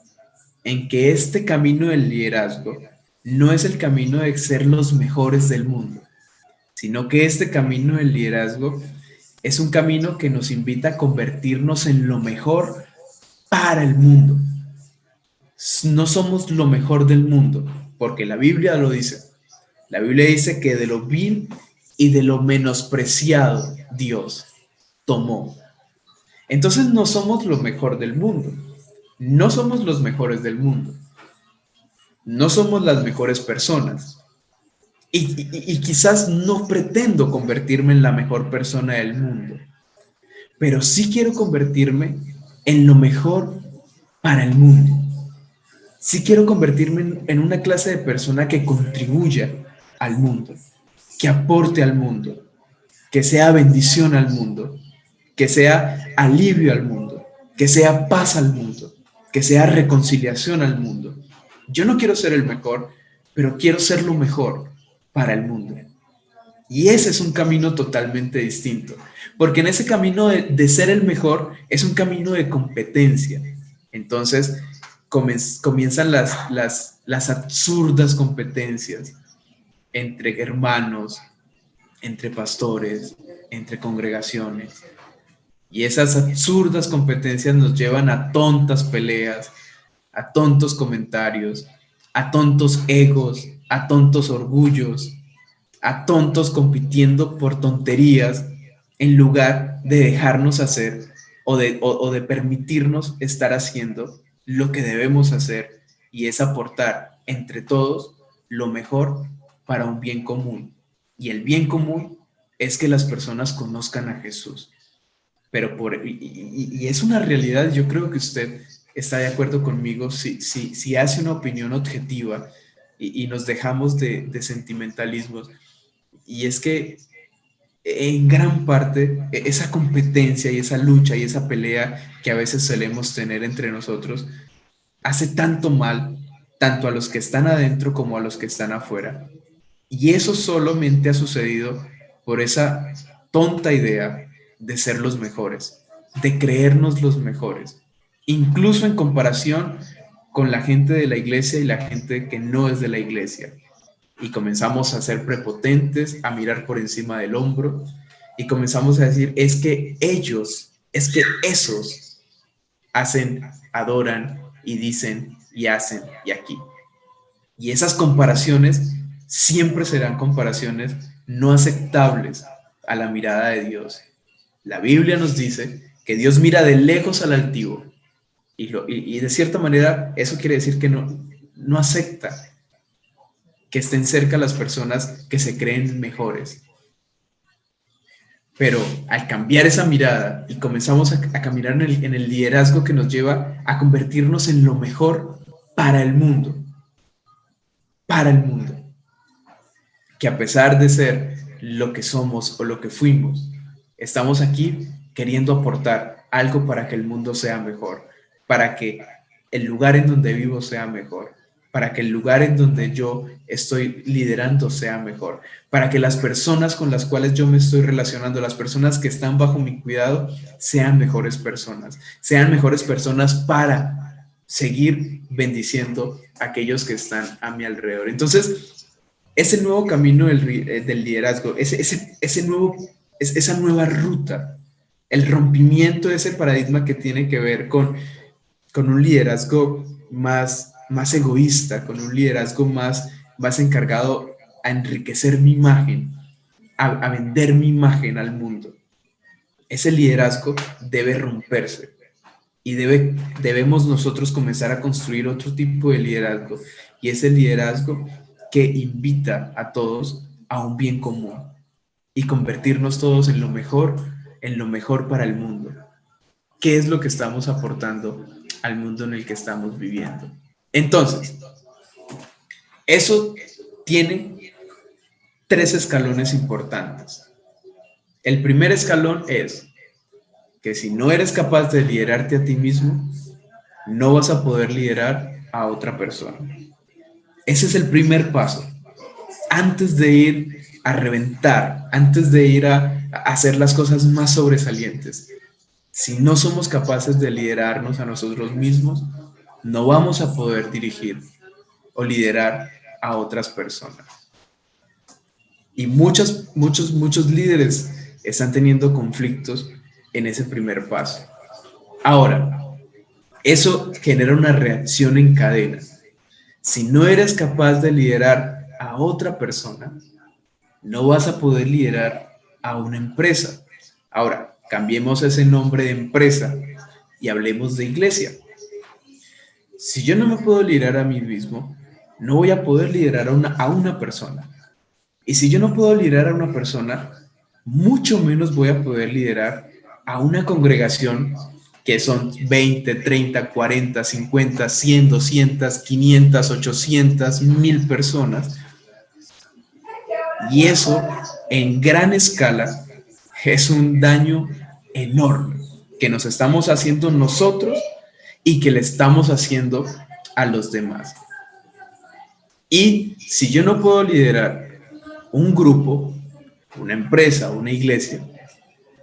Speaker 2: en que este camino del liderazgo no es el camino de ser los mejores del mundo, sino que este camino del liderazgo es un camino que nos invita a convertirnos en lo mejor para el mundo. No somos lo mejor del mundo, porque la Biblia lo dice. La Biblia dice que de lo vil y de lo menospreciado Dios tomó. Entonces no somos lo mejor del mundo. No somos los mejores del mundo. No somos las mejores personas. Y quizás no pretendo convertirme en la mejor persona del mundo, pero sí quiero convertirme en lo mejor para el mundo. Sí quiero convertirme en una clase de persona que contribuya al mundo, que aporte al mundo, que sea bendición al mundo, que sea alivio al mundo, que sea paz al mundo, que sea reconciliación al mundo. Yo no quiero ser el mejor, pero quiero ser lo mejor para el mundo. Y ese es un camino totalmente distinto, porque en ese camino de ser el mejor es un camino de competencia. Entonces comienzan las absurdas competencias entre hermanos, entre pastores, entre congregaciones. Y esas absurdas competencias nos llevan a tontas peleas, a tontos comentarios, a tontos egos, a tontos orgullos, a tontos compitiendo por tonterías en lugar de dejarnos hacer o de permitirnos estar haciendo lo que debemos hacer, y es aportar entre todos lo mejor para un bien común. Y el bien común es que las personas conozcan a Jesús. Pero y es una realidad, yo creo que usted está de acuerdo conmigo si hace una opinión objetiva y nos dejamos de sentimentalismos. Y es que en gran parte esa competencia y esa lucha y esa pelea que a veces solemos tener entre nosotros hace tanto mal, tanto a los que están adentro como a los que están afuera. Y eso solamente ha sucedido por esa tonta idea de ser los mejores, de creernos los mejores, incluso en comparación con la gente de la iglesia y la gente que no es de la iglesia. Y comenzamos a ser prepotentes, a mirar por encima del hombro, y comenzamos a decir, es que esos hacen, adoran y dicen y hacen y aquí. Y esas comparaciones siempre serán comparaciones no aceptables a la mirada de Dios. La Biblia nos dice que Dios mira de lejos al altivo, y de cierta manera eso quiere decir que no acepta que estén cerca las personas que se creen mejores. Pero al cambiar esa mirada y comenzamos a caminar en el liderazgo que nos lleva a convertirnos en lo mejor para el mundo, que a pesar de ser lo que somos o lo que fuimos, estamos aquí queriendo aportar algo para que el mundo sea mejor, para que el lugar en donde vivo sea mejor, para que el lugar en donde yo estoy liderando sea mejor, para que las personas con las cuales yo me estoy relacionando, las personas que están bajo mi cuidado, sean mejores personas para seguir bendiciendo a aquellos que están a mi alrededor. Entonces, ese nuevo camino del liderazgo, esa nueva ruta, el rompimiento de ese paradigma que tiene que ver con un liderazgo más egoísta, con un liderazgo más encargado a enriquecer mi imagen, a vender mi imagen al mundo. Ese liderazgo debe romperse y debemos nosotros comenzar a construir otro tipo de liderazgo, y es el liderazgo que invita a todos a un bien común y convertirnos todos en lo mejor para el mundo. ¿Qué es lo que estamos aportando al mundo en el que estamos viviendo? Entonces, eso tiene 3 escalones importantes. El primer escalón es que si no eres capaz de liderarte a ti mismo, no vas a poder liderar a otra persona. Ese es el primer paso. Antes de ir a reventar, antes de ir a hacer las cosas más sobresalientes, si no somos capaces de liderarnos a nosotros mismos, no vamos a poder dirigir o liderar a otras personas. Y muchos líderes están teniendo conflictos en ese primer paso. Ahora, eso genera una reacción en cadena. Si no eres capaz de liderar a otra persona, no vas a poder liderar a una empresa. Ahora, cambiemos ese nombre de empresa y hablemos de iglesia. Si yo no me puedo liderar a mí mismo, no voy a poder liderar a una persona. Y si yo no puedo liderar a una persona, mucho menos voy a poder liderar a una congregación que son 20, 30, 40, 50, 100, 200, 500, 800, 1000 personas. Y eso, en gran escala, es un daño enorme que nos estamos haciendo nosotros y que le estamos haciendo a los demás. Y si yo no puedo liderar un grupo, una empresa, una iglesia,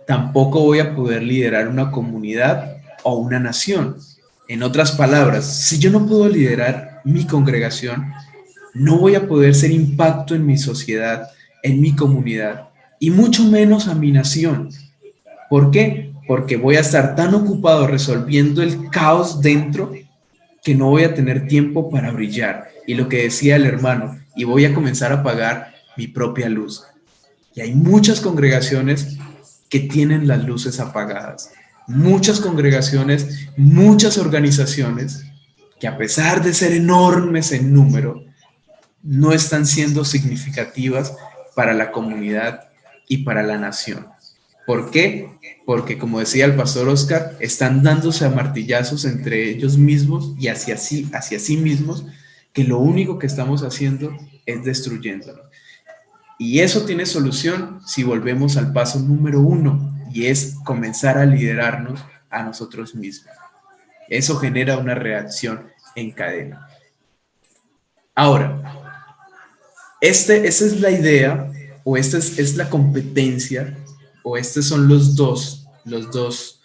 Speaker 2: tampoco voy a poder liderar una comunidad o una nación. En otras palabras, si yo no puedo liderar mi congregación, no voy a poder ser impacto en mi sociedad, en mi comunidad, y mucho menos a mi nación. ¿Por qué? Porque voy a estar tan ocupado resolviendo el caos dentro que no voy a tener tiempo para brillar. Y lo que decía el hermano, y voy a comenzar a apagar mi propia luz. Y hay muchas congregaciones que tienen las luces apagadas. Muchas congregaciones, muchas organizaciones que a pesar de ser enormes en número, no están siendo significativas para la comunidad y para la nación. ¿Por qué? Porque, como decía el pastor Oscar, están dándose a martillazos entre ellos mismos y hacia sí mismos, que lo único que estamos haciendo es destruyéndonos. Y eso tiene solución si volvemos al paso número 1, y es comenzar a liderarnos a nosotros mismos. Eso genera una reacción en cadena. Ahora, esa es la idea, o esta es la competencia, o estos son los dos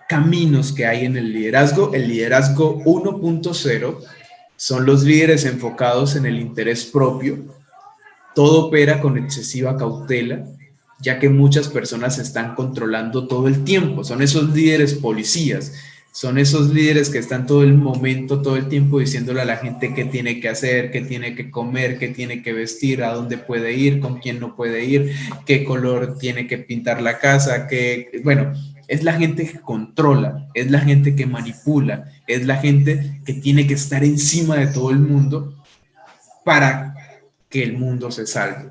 Speaker 2: caminos que hay en el liderazgo. El liderazgo 1.0 son los líderes enfocados en el interés propio. Todo opera con excesiva cautela, ya que muchas personas están controlando todo el tiempo. Son esos líderes policías, son esos líderes que están todo el momento, todo el tiempo diciéndole a la gente qué tiene que hacer, qué tiene que comer, qué tiene que vestir, a dónde puede ir, con quién no puede ir, qué color tiene que pintar la casa, bueno, es la gente que controla, es la gente que manipula, es la gente que tiene que estar encima de todo el mundo para que el mundo se salve.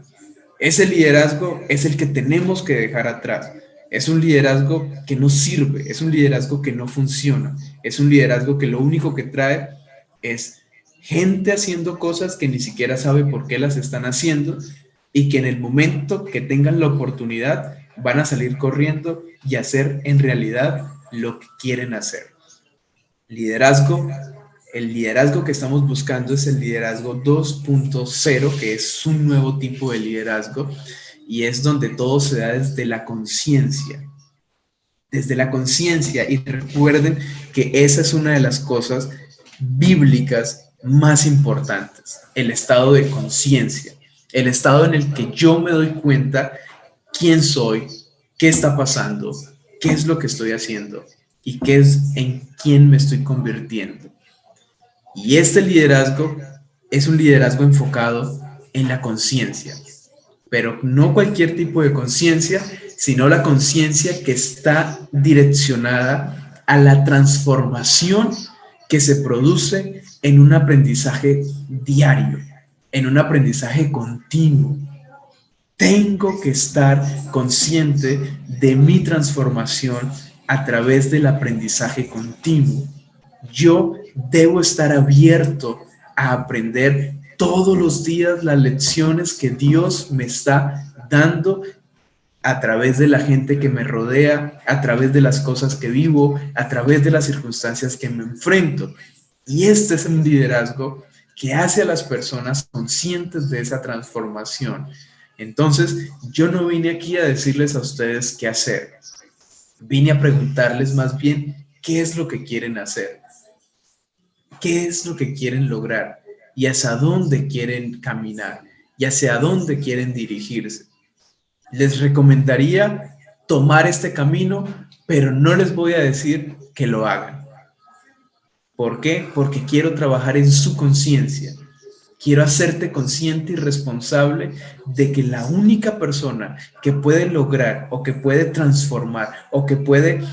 Speaker 2: Ese liderazgo es el que tenemos que dejar atrás. Es un liderazgo que no sirve, es un liderazgo que no funciona, es un liderazgo que lo único que trae es gente haciendo cosas que ni siquiera sabe por qué las están haciendo y que en el momento que tengan la oportunidad van a salir corriendo y hacer en realidad lo que quieren hacer. El liderazgo que estamos buscando es el liderazgo 2.0, que es un nuevo tipo de liderazgo, y es donde todo se da desde la conciencia. Desde la conciencia, y recuerden que esa es una de las cosas bíblicas más importantes, el estado de conciencia, el estado en el que yo me doy cuenta quién soy, qué está pasando, qué es lo que estoy haciendo y qué es en quién me estoy convirtiendo. Y este liderazgo es un liderazgo enfocado en la conciencia, pero no cualquier tipo de conciencia, sino la conciencia que está direccionada a la transformación que se produce en un aprendizaje diario, en un aprendizaje continuo. Tengo que estar consciente de mi transformación a través del aprendizaje continuo. Yo debo estar abierto a aprender todos los días las lecciones que Dios me está dando a través de la gente que me rodea, a través de las cosas que vivo, a través de las circunstancias que me enfrento. Y este es un liderazgo que hace a las personas conscientes de esa transformación. Entonces, yo no vine aquí a decirles a ustedes qué hacer. Vine a preguntarles más bien qué es lo que quieren hacer, qué es lo que quieren lograr y hacia dónde quieren caminar y hacia dónde quieren dirigirse. Les recomendaría tomar este camino, pero no les voy a decir que lo hagan. ¿Por qué? Porque quiero trabajar en su conciencia. Quiero hacerte consciente y responsable de que la única persona que puede lograr o que puede transformar o que puede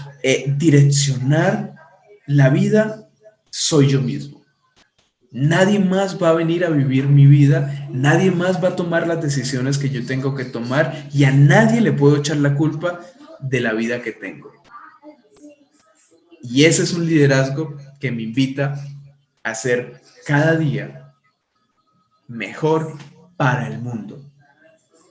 Speaker 2: direccionar la vida soy yo mismo. Nadie más va a venir a vivir mi vida, nadie más va a tomar las decisiones que yo tengo que tomar y a nadie le puedo echar la culpa de la vida que tengo. Y ese es un liderazgo que me invita a ser cada día mejor para el mundo.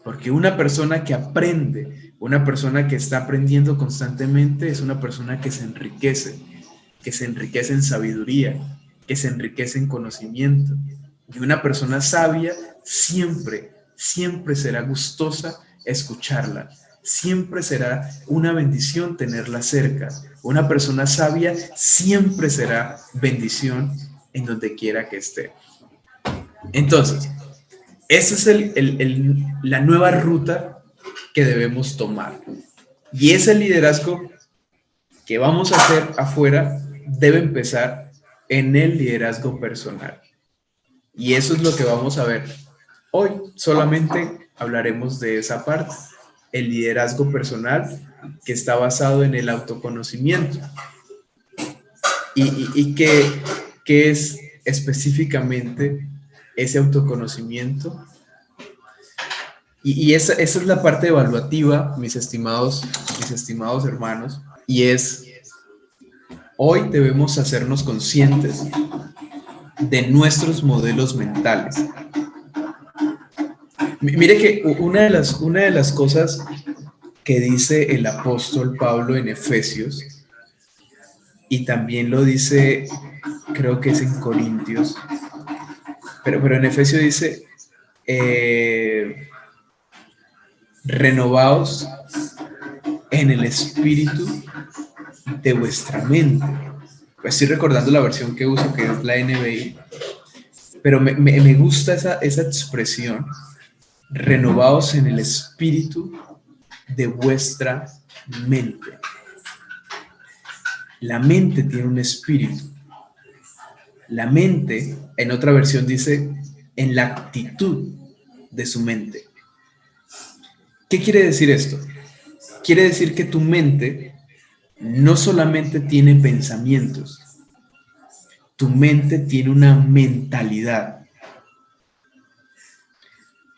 Speaker 2: Porque una persona que aprende, una persona que está aprendiendo constantemente es una persona que se enriquece en sabiduría, que se enriquece en conocimiento. Y una persona sabia siempre será gustosa escucharla. Siempre será una bendición tenerla cerca. Una persona sabia siempre será bendición en donde quiera que esté. Entonces, esa es la nueva ruta que debemos tomar. Y ese liderazgo que vamos a hacer afuera debe empezar en el liderazgo personal. Y eso es lo que vamos a ver hoy. Solamente hablaremos de esa parte, el liderazgo personal, que está basado en el autoconocimiento. ¿Y qué es específicamente ese autoconocimiento? Y esa es la parte evaluativa, mis estimados hermanos, y es: hoy debemos hacernos conscientes de nuestros modelos mentales. Mire que una de las cosas que dice el apóstol Pablo en Efesios, y también lo dice, creo que es en Corintios, pero en Efesios dice, renovaos en el espíritu de vuestra mente. Pues estoy recordando la versión que uso, que es la NBI, pero me gusta esa expresión, renovaos en el espíritu de vuestra mente. La mente tiene un espíritu. La mente, en otra versión dice, en la actitud de su mente. ¿Qué quiere decir esto? Quiere decir que tu mente no solamente tiene pensamientos, tu mente tiene una mentalidad.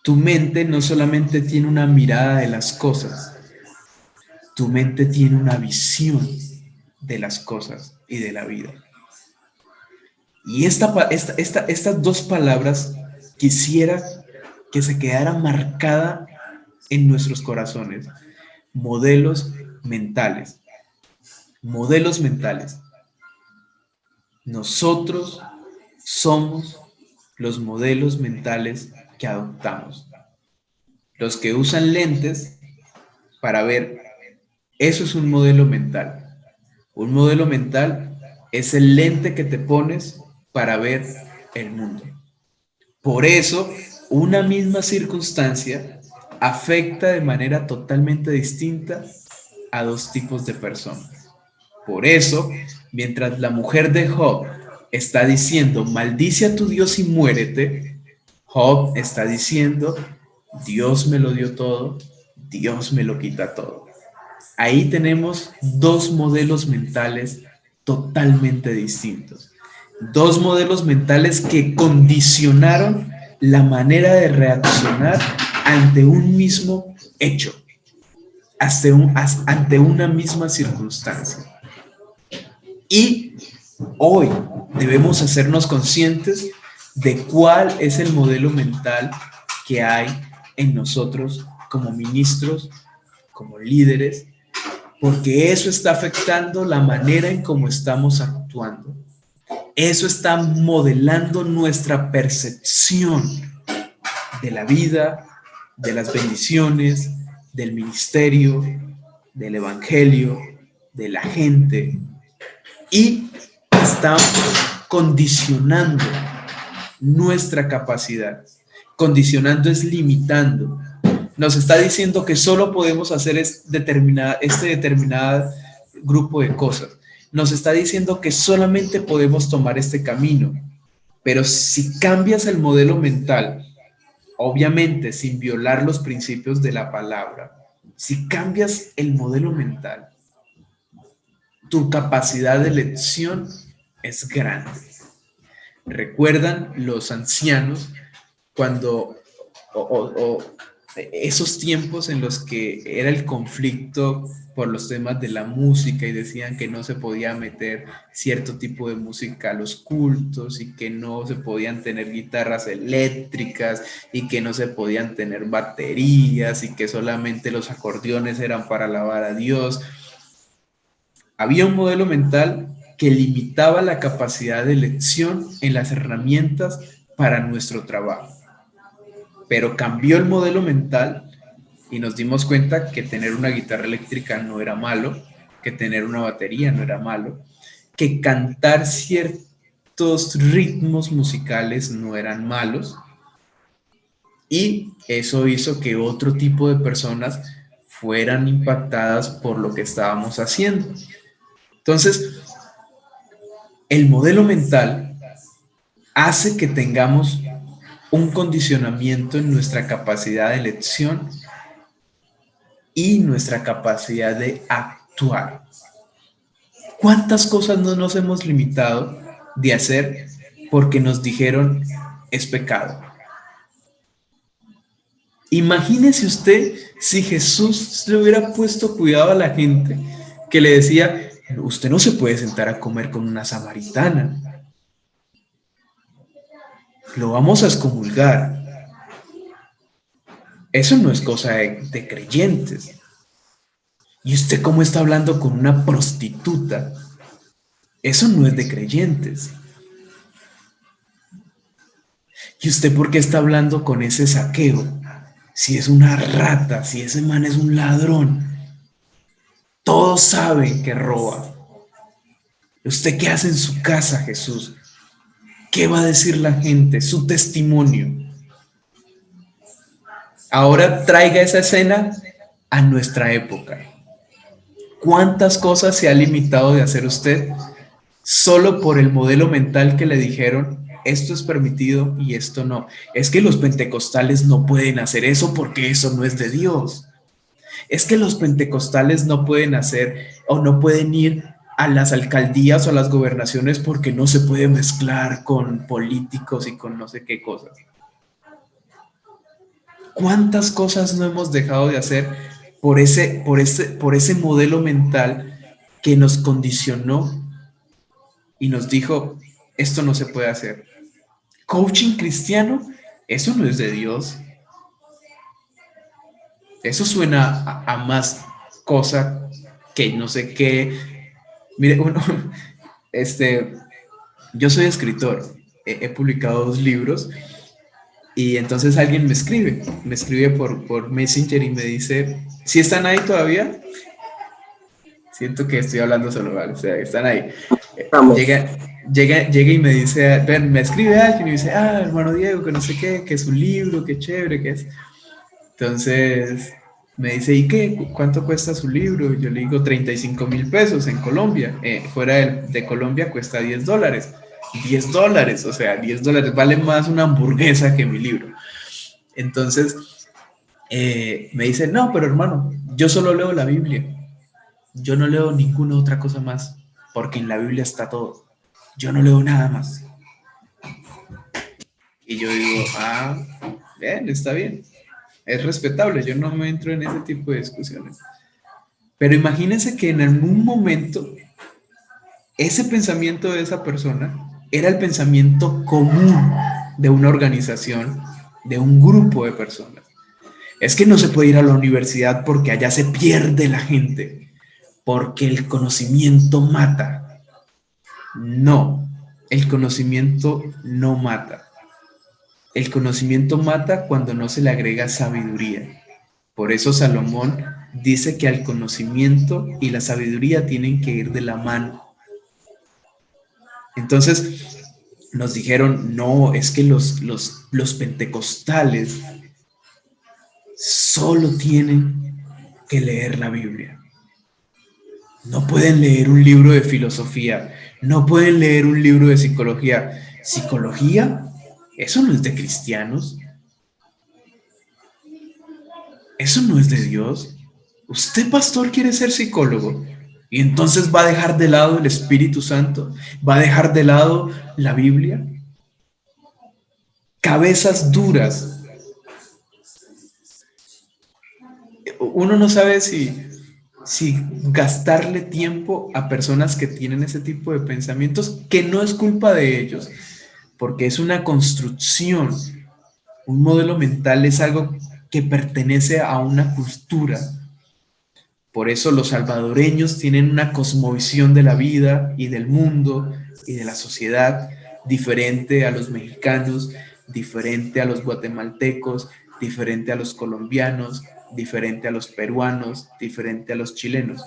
Speaker 2: Tu mente no solamente tiene una mirada de las cosas, tu mente tiene una visión de las cosas y de la vida. Y estas dos palabras quisiera que se quedara marcada en nuestros corazones. Modelos mentales. Modelos mentales. Nosotros somos los modelos mentales que adoptamos. Los que usan lentes para ver, eso es un modelo mental. Un modelo mental es el lente que te pones para ver el mundo. Por eso, una misma circunstancia afecta de manera totalmente distinta a dos tipos de personas. Por eso, mientras la mujer de Job está diciendo, maldice a tu Dios y muérete, Job está diciendo, Dios me lo dio todo, Dios me lo quita todo. Ahí tenemos dos modelos mentales totalmente distintos. Dos modelos mentales que condicionaron la manera de reaccionar ante un mismo hecho, ante una misma circunstancia. Y hoy debemos hacernos conscientes de cuál es el modelo mental que hay en nosotros como ministros, como líderes, porque eso está afectando la manera en cómo estamos actuando. Eso está modelando nuestra percepción de la vida, de las bendiciones, del ministerio, del evangelio, de la gente, y está condicionando nuestra capacidad. Condicionando es limitando. Nos está diciendo que solo podemos hacer este determinado grupo de cosas. Nos está diciendo que solamente podemos tomar este camino. Pero si cambias el modelo mental, obviamente sin violar los principios de la palabra, si cambias el modelo mental, tu capacidad de elección es grande. ¿Recuerdan los ancianos cuando esos tiempos en los que era el conflicto por los temas de la música y decían que no se podía meter cierto tipo de música a los cultos y que no se podían tener guitarras eléctricas y que no se podían tener baterías y que solamente los acordeones eran para alabar a Dios? Había un modelo mental que limitaba la capacidad de elección en las herramientas para nuestro trabajo. Pero cambió el modelo mental y nos dimos cuenta que tener una guitarra eléctrica no era malo, que tener una batería no era malo, que cantar ciertos ritmos musicales no eran malos, y eso hizo que otro tipo de personas fueran impactadas por lo que estábamos haciendo. Entonces, el modelo mental hace que tengamos un condicionamiento en nuestra capacidad de elección y nuestra capacidad de actuar. ¿Cuántas cosas no nos hemos limitado de hacer porque nos dijeron es pecado? Imagínese usted si Jesús le hubiera puesto cuidado a la gente que le decía, usted no se puede sentar a comer con una samaritana. Lo vamos a excomulgar. Eso no es cosa de creyentes. ¿Y usted cómo está hablando con una prostituta? Eso no es de creyentes. ¿Y usted por qué está hablando con ese Zaqueo? Si es una rata, si ese man es un ladrón. Todos saben que roba. ¿Usted qué hace en su casa, Jesús? ¿Qué va a decir la gente? Su testimonio. Ahora traiga esa escena a nuestra época. ¿Cuántas cosas se ha limitado de hacer usted solo por el modelo mental que le dijeron, esto es permitido y esto no? Es que los pentecostales no pueden hacer eso porque eso no es de Dios. Es que los pentecostales no pueden hacer o no pueden ir a las alcaldías o a las gobernaciones porque no se puede mezclar con políticos y con no sé qué cosas. ¿Cuántas cosas no hemos dejado de hacer por ese modelo mental que nos condicionó y nos dijo, esto no se puede hacer? Coaching cristiano, eso no es de Dios. Eso suena a más cosa que no sé qué. Mire, yo soy escritor, he publicado 2 libros. Y entonces alguien me escribe por Messenger y me dice, ¿sí están ahí todavía? Siento que estoy hablando solo, ¿vale? O sea, están ahí. Llega y me dice, me escribe alguien y me dice, hermano Diego, que no sé qué, que es un libro, qué chévere, que es. Entonces me dice, ¿y qué? ¿Cuánto cuesta su libro? Yo le digo, 35,000 pesos en Colombia. Fuera de Colombia cuesta $10. $10, o sea, $10 vale más una hamburguesa que mi libro. Entonces me dice, no, pero hermano, yo solo leo la Biblia, yo no leo ninguna otra cosa más, porque en la Biblia está todo, yo no leo nada más. Y yo digo, bien, está bien, es respetable, yo no me entro en ese tipo de discusiones. Pero imagínense que en algún momento ese pensamiento de esa persona era el pensamiento común de una organización, de un grupo de personas. Es que no se puede ir a la universidad porque allá se pierde la gente, porque el conocimiento mata. No, el conocimiento no mata. El conocimiento mata cuando no se le agrega sabiduría. Por eso Salomón dice que al conocimiento y la sabiduría tienen que ir de la mano. Entonces nos dijeron, no, es que los pentecostales solo tienen que leer la Biblia. No pueden leer un libro de filosofía, no pueden leer un libro de psicología. ¿Psicología? Eso no es de cristianos. Eso no es de Dios. Usted, pastor, quiere ser psicólogo y entonces va a dejar de lado el Espíritu Santo, va a dejar de lado la Biblia. Cabezas duras. Uno no sabe si gastarle tiempo a personas que tienen ese tipo de pensamientos, que no es culpa de ellos, porque es una construcción. Un modelo mental es algo que pertenece a una cultura. Por eso los salvadoreños tienen una cosmovisión de la vida y del mundo y de la sociedad diferente a los mexicanos, diferente a los guatemaltecos, diferente a los colombianos, diferente a los peruanos, diferente a los chilenos.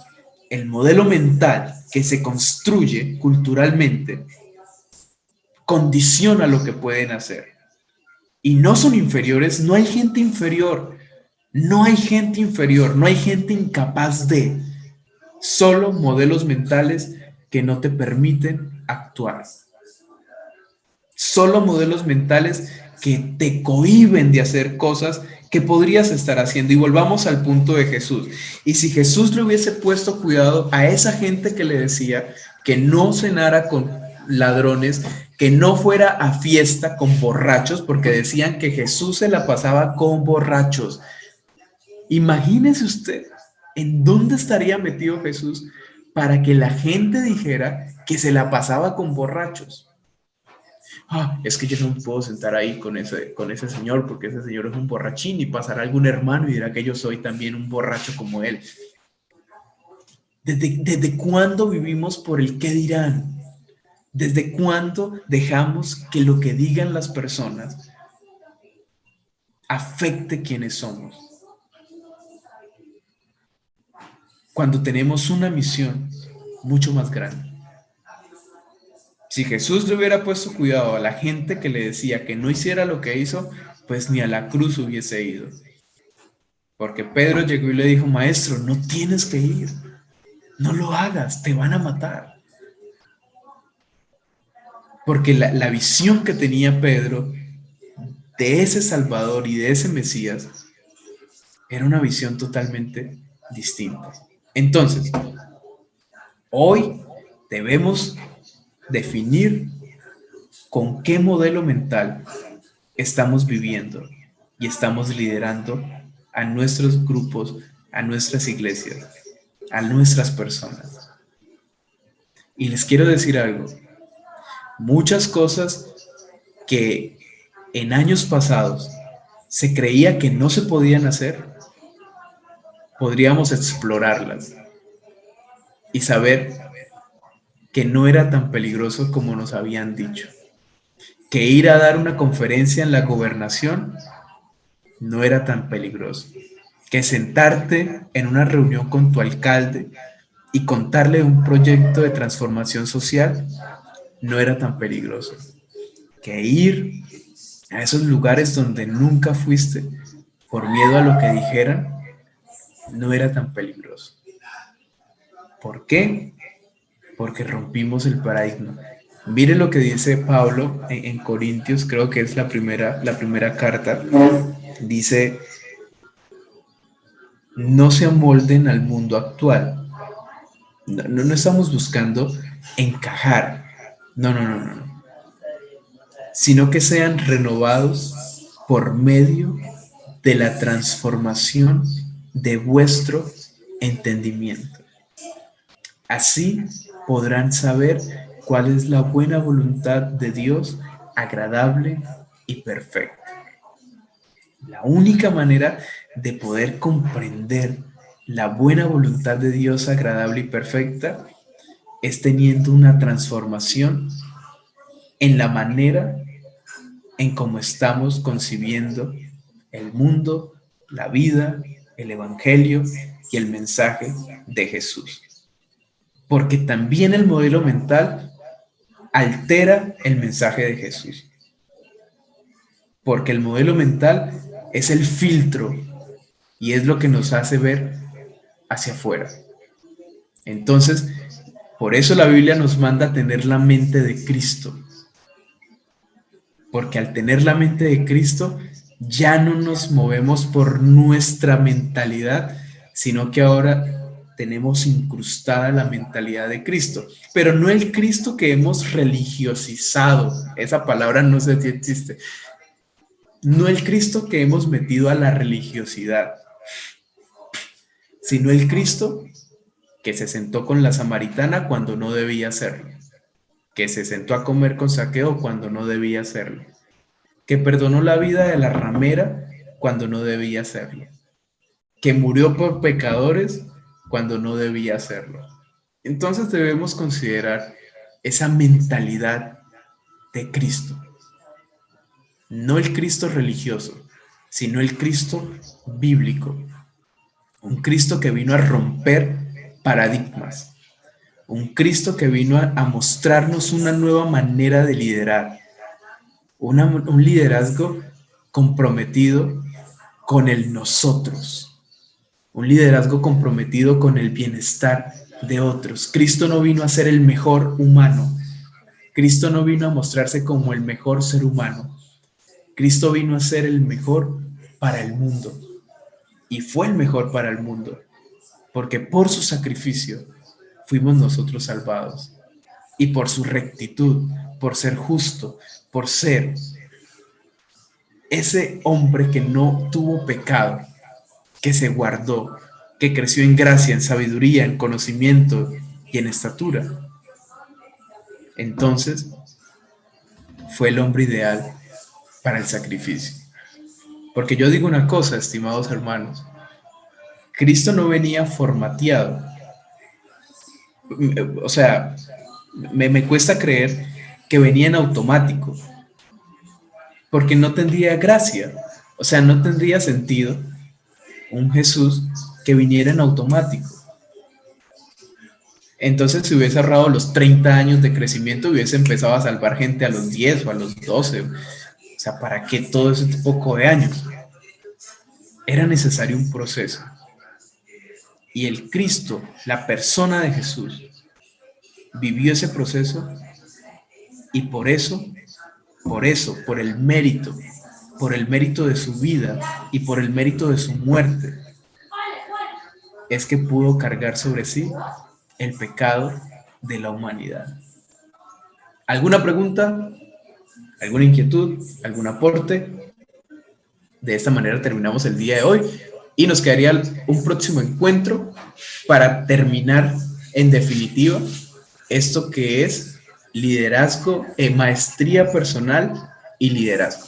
Speaker 2: El modelo mental que se construye culturalmente condiciona lo que pueden hacer. Y no son inferiores, no hay gente inferior. No hay gente inferior, no hay gente incapaz de, solo modelos mentales que no te permiten actuar. Solo modelos mentales que te cohíben de hacer cosas que podrías estar haciendo. Y volvamos al punto de Jesús. Y si Jesús le hubiese puesto cuidado a esa gente que le decía que no cenara con ladrones, que no fuera a fiesta con borrachos, porque decían que Jesús se la pasaba con borrachos. Imagínese usted en dónde estaría metido Jesús para que la gente dijera que se la pasaba con borrachos. Es que yo no me puedo sentar ahí con ese señor porque ese señor es un borrachín y pasará algún hermano y dirá que yo soy también un borracho como él. ¿Desde cuándo vivimos por el qué dirán? ¿Desde cuándo dejamos que lo que digan las personas afecte quienes somos? Cuando tenemos una misión mucho más grande. Si Jesús le hubiera puesto cuidado a la gente que le decía que no hiciera lo que hizo, pues ni a la cruz hubiese ido. Porque Pedro llegó y le dijo, maestro, no tienes que ir, no lo hagas, te van a matar. Porque la visión que tenía Pedro de ese Salvador y de ese Mesías era una visión totalmente distinta. Entonces, hoy debemos definir con qué modelo mental estamos viviendo y estamos liderando a nuestros grupos, a nuestras iglesias, a nuestras personas. Y les quiero decir algo, muchas cosas que en años pasados se creía que no se podían hacer, podríamos explorarlas y saber que no era tan peligroso como nos habían dicho. Que ir a dar una conferencia en la gobernación no era tan peligroso. Que sentarte en una reunión con tu alcalde y contarle un proyecto de transformación social no era tan peligroso. Que ir a esos lugares donde nunca fuiste por miedo a lo que dijeran no era tan peligroso. ¿Por qué? Porque rompimos el paradigma. Mire lo que dice Pablo en Corintios, creo que es la primera carta. Dice, no se amolden al mundo actual. No estamos buscando encajar. No. Sino que sean renovados por medio de la transformación de vuestro entendimiento. Así podrán saber cuál es la buena voluntad de Dios, agradable y perfecta. La única manera de poder comprender la buena voluntad de Dios agradable y perfecta es teniendo una transformación en la manera en cómo estamos concibiendo el mundo, la vida, el evangelio y el mensaje de Jesús. Porque también el modelo mental altera el mensaje de Jesús. Porque el modelo mental es el filtro y es lo que nos hace ver hacia afuera. Entonces, por eso la Biblia nos manda a tener la mente de Cristo. Porque al tener la mente de Cristo, ya no nos movemos por nuestra mentalidad, sino que ahora tenemos incrustada la mentalidad de Cristo. Pero no el Cristo que hemos religiosizado. Esa palabra no sé si existe. No el Cristo que hemos metido a la religiosidad, sino el Cristo que se sentó con la samaritana cuando no debía hacerlo, que se sentó a comer con Zaqueo cuando no debía hacerlo, que perdonó la vida de la ramera cuando no debía hacerlo, que murió por pecadores cuando no debía hacerlo. Entonces debemos considerar esa mentalidad de Cristo. No el Cristo religioso, sino el Cristo bíblico. Un Cristo que vino a romper paradigmas. Un Cristo que vino a mostrarnos una nueva manera de liderar. Un liderazgo comprometido con el nosotros. Un liderazgo comprometido con el bienestar de otros. Cristo no vino a ser el mejor humano. Cristo no vino a mostrarse como el mejor ser humano. Cristo vino a ser el mejor para el mundo. Y fue el mejor para el mundo. Porque por su sacrificio fuimos nosotros salvados. Y por su rectitud, por ser justo, por ser ese hombre que no tuvo pecado, que se guardó, que creció en gracia, en sabiduría, en conocimiento y en estatura. Entonces, fue el hombre ideal para el sacrificio. Porque yo digo una cosa, estimados hermanos, Cristo no venía formateado. O sea, me cuesta creer que venía en automático, porque no tendría gracia, o sea, no tendría sentido un Jesús que viniera en automático. Entonces, si hubiese ahorrado los 30 años de crecimiento, hubiese empezado a salvar gente a los 10 o a los 12. O sea, ¿para qué todo ese poco de años? Era necesario un proceso. Y el Cristo, la persona de Jesús, vivió ese proceso y por el mérito de su vida y por el mérito de su muerte, es que pudo cargar sobre sí el pecado de la humanidad. ¿Alguna pregunta? ¿Alguna inquietud? ¿Algún aporte? De esta manera terminamos el día de hoy y nos quedaría un próximo encuentro para terminar en definitiva esto que es liderazgo, maestría personal y liderazgo.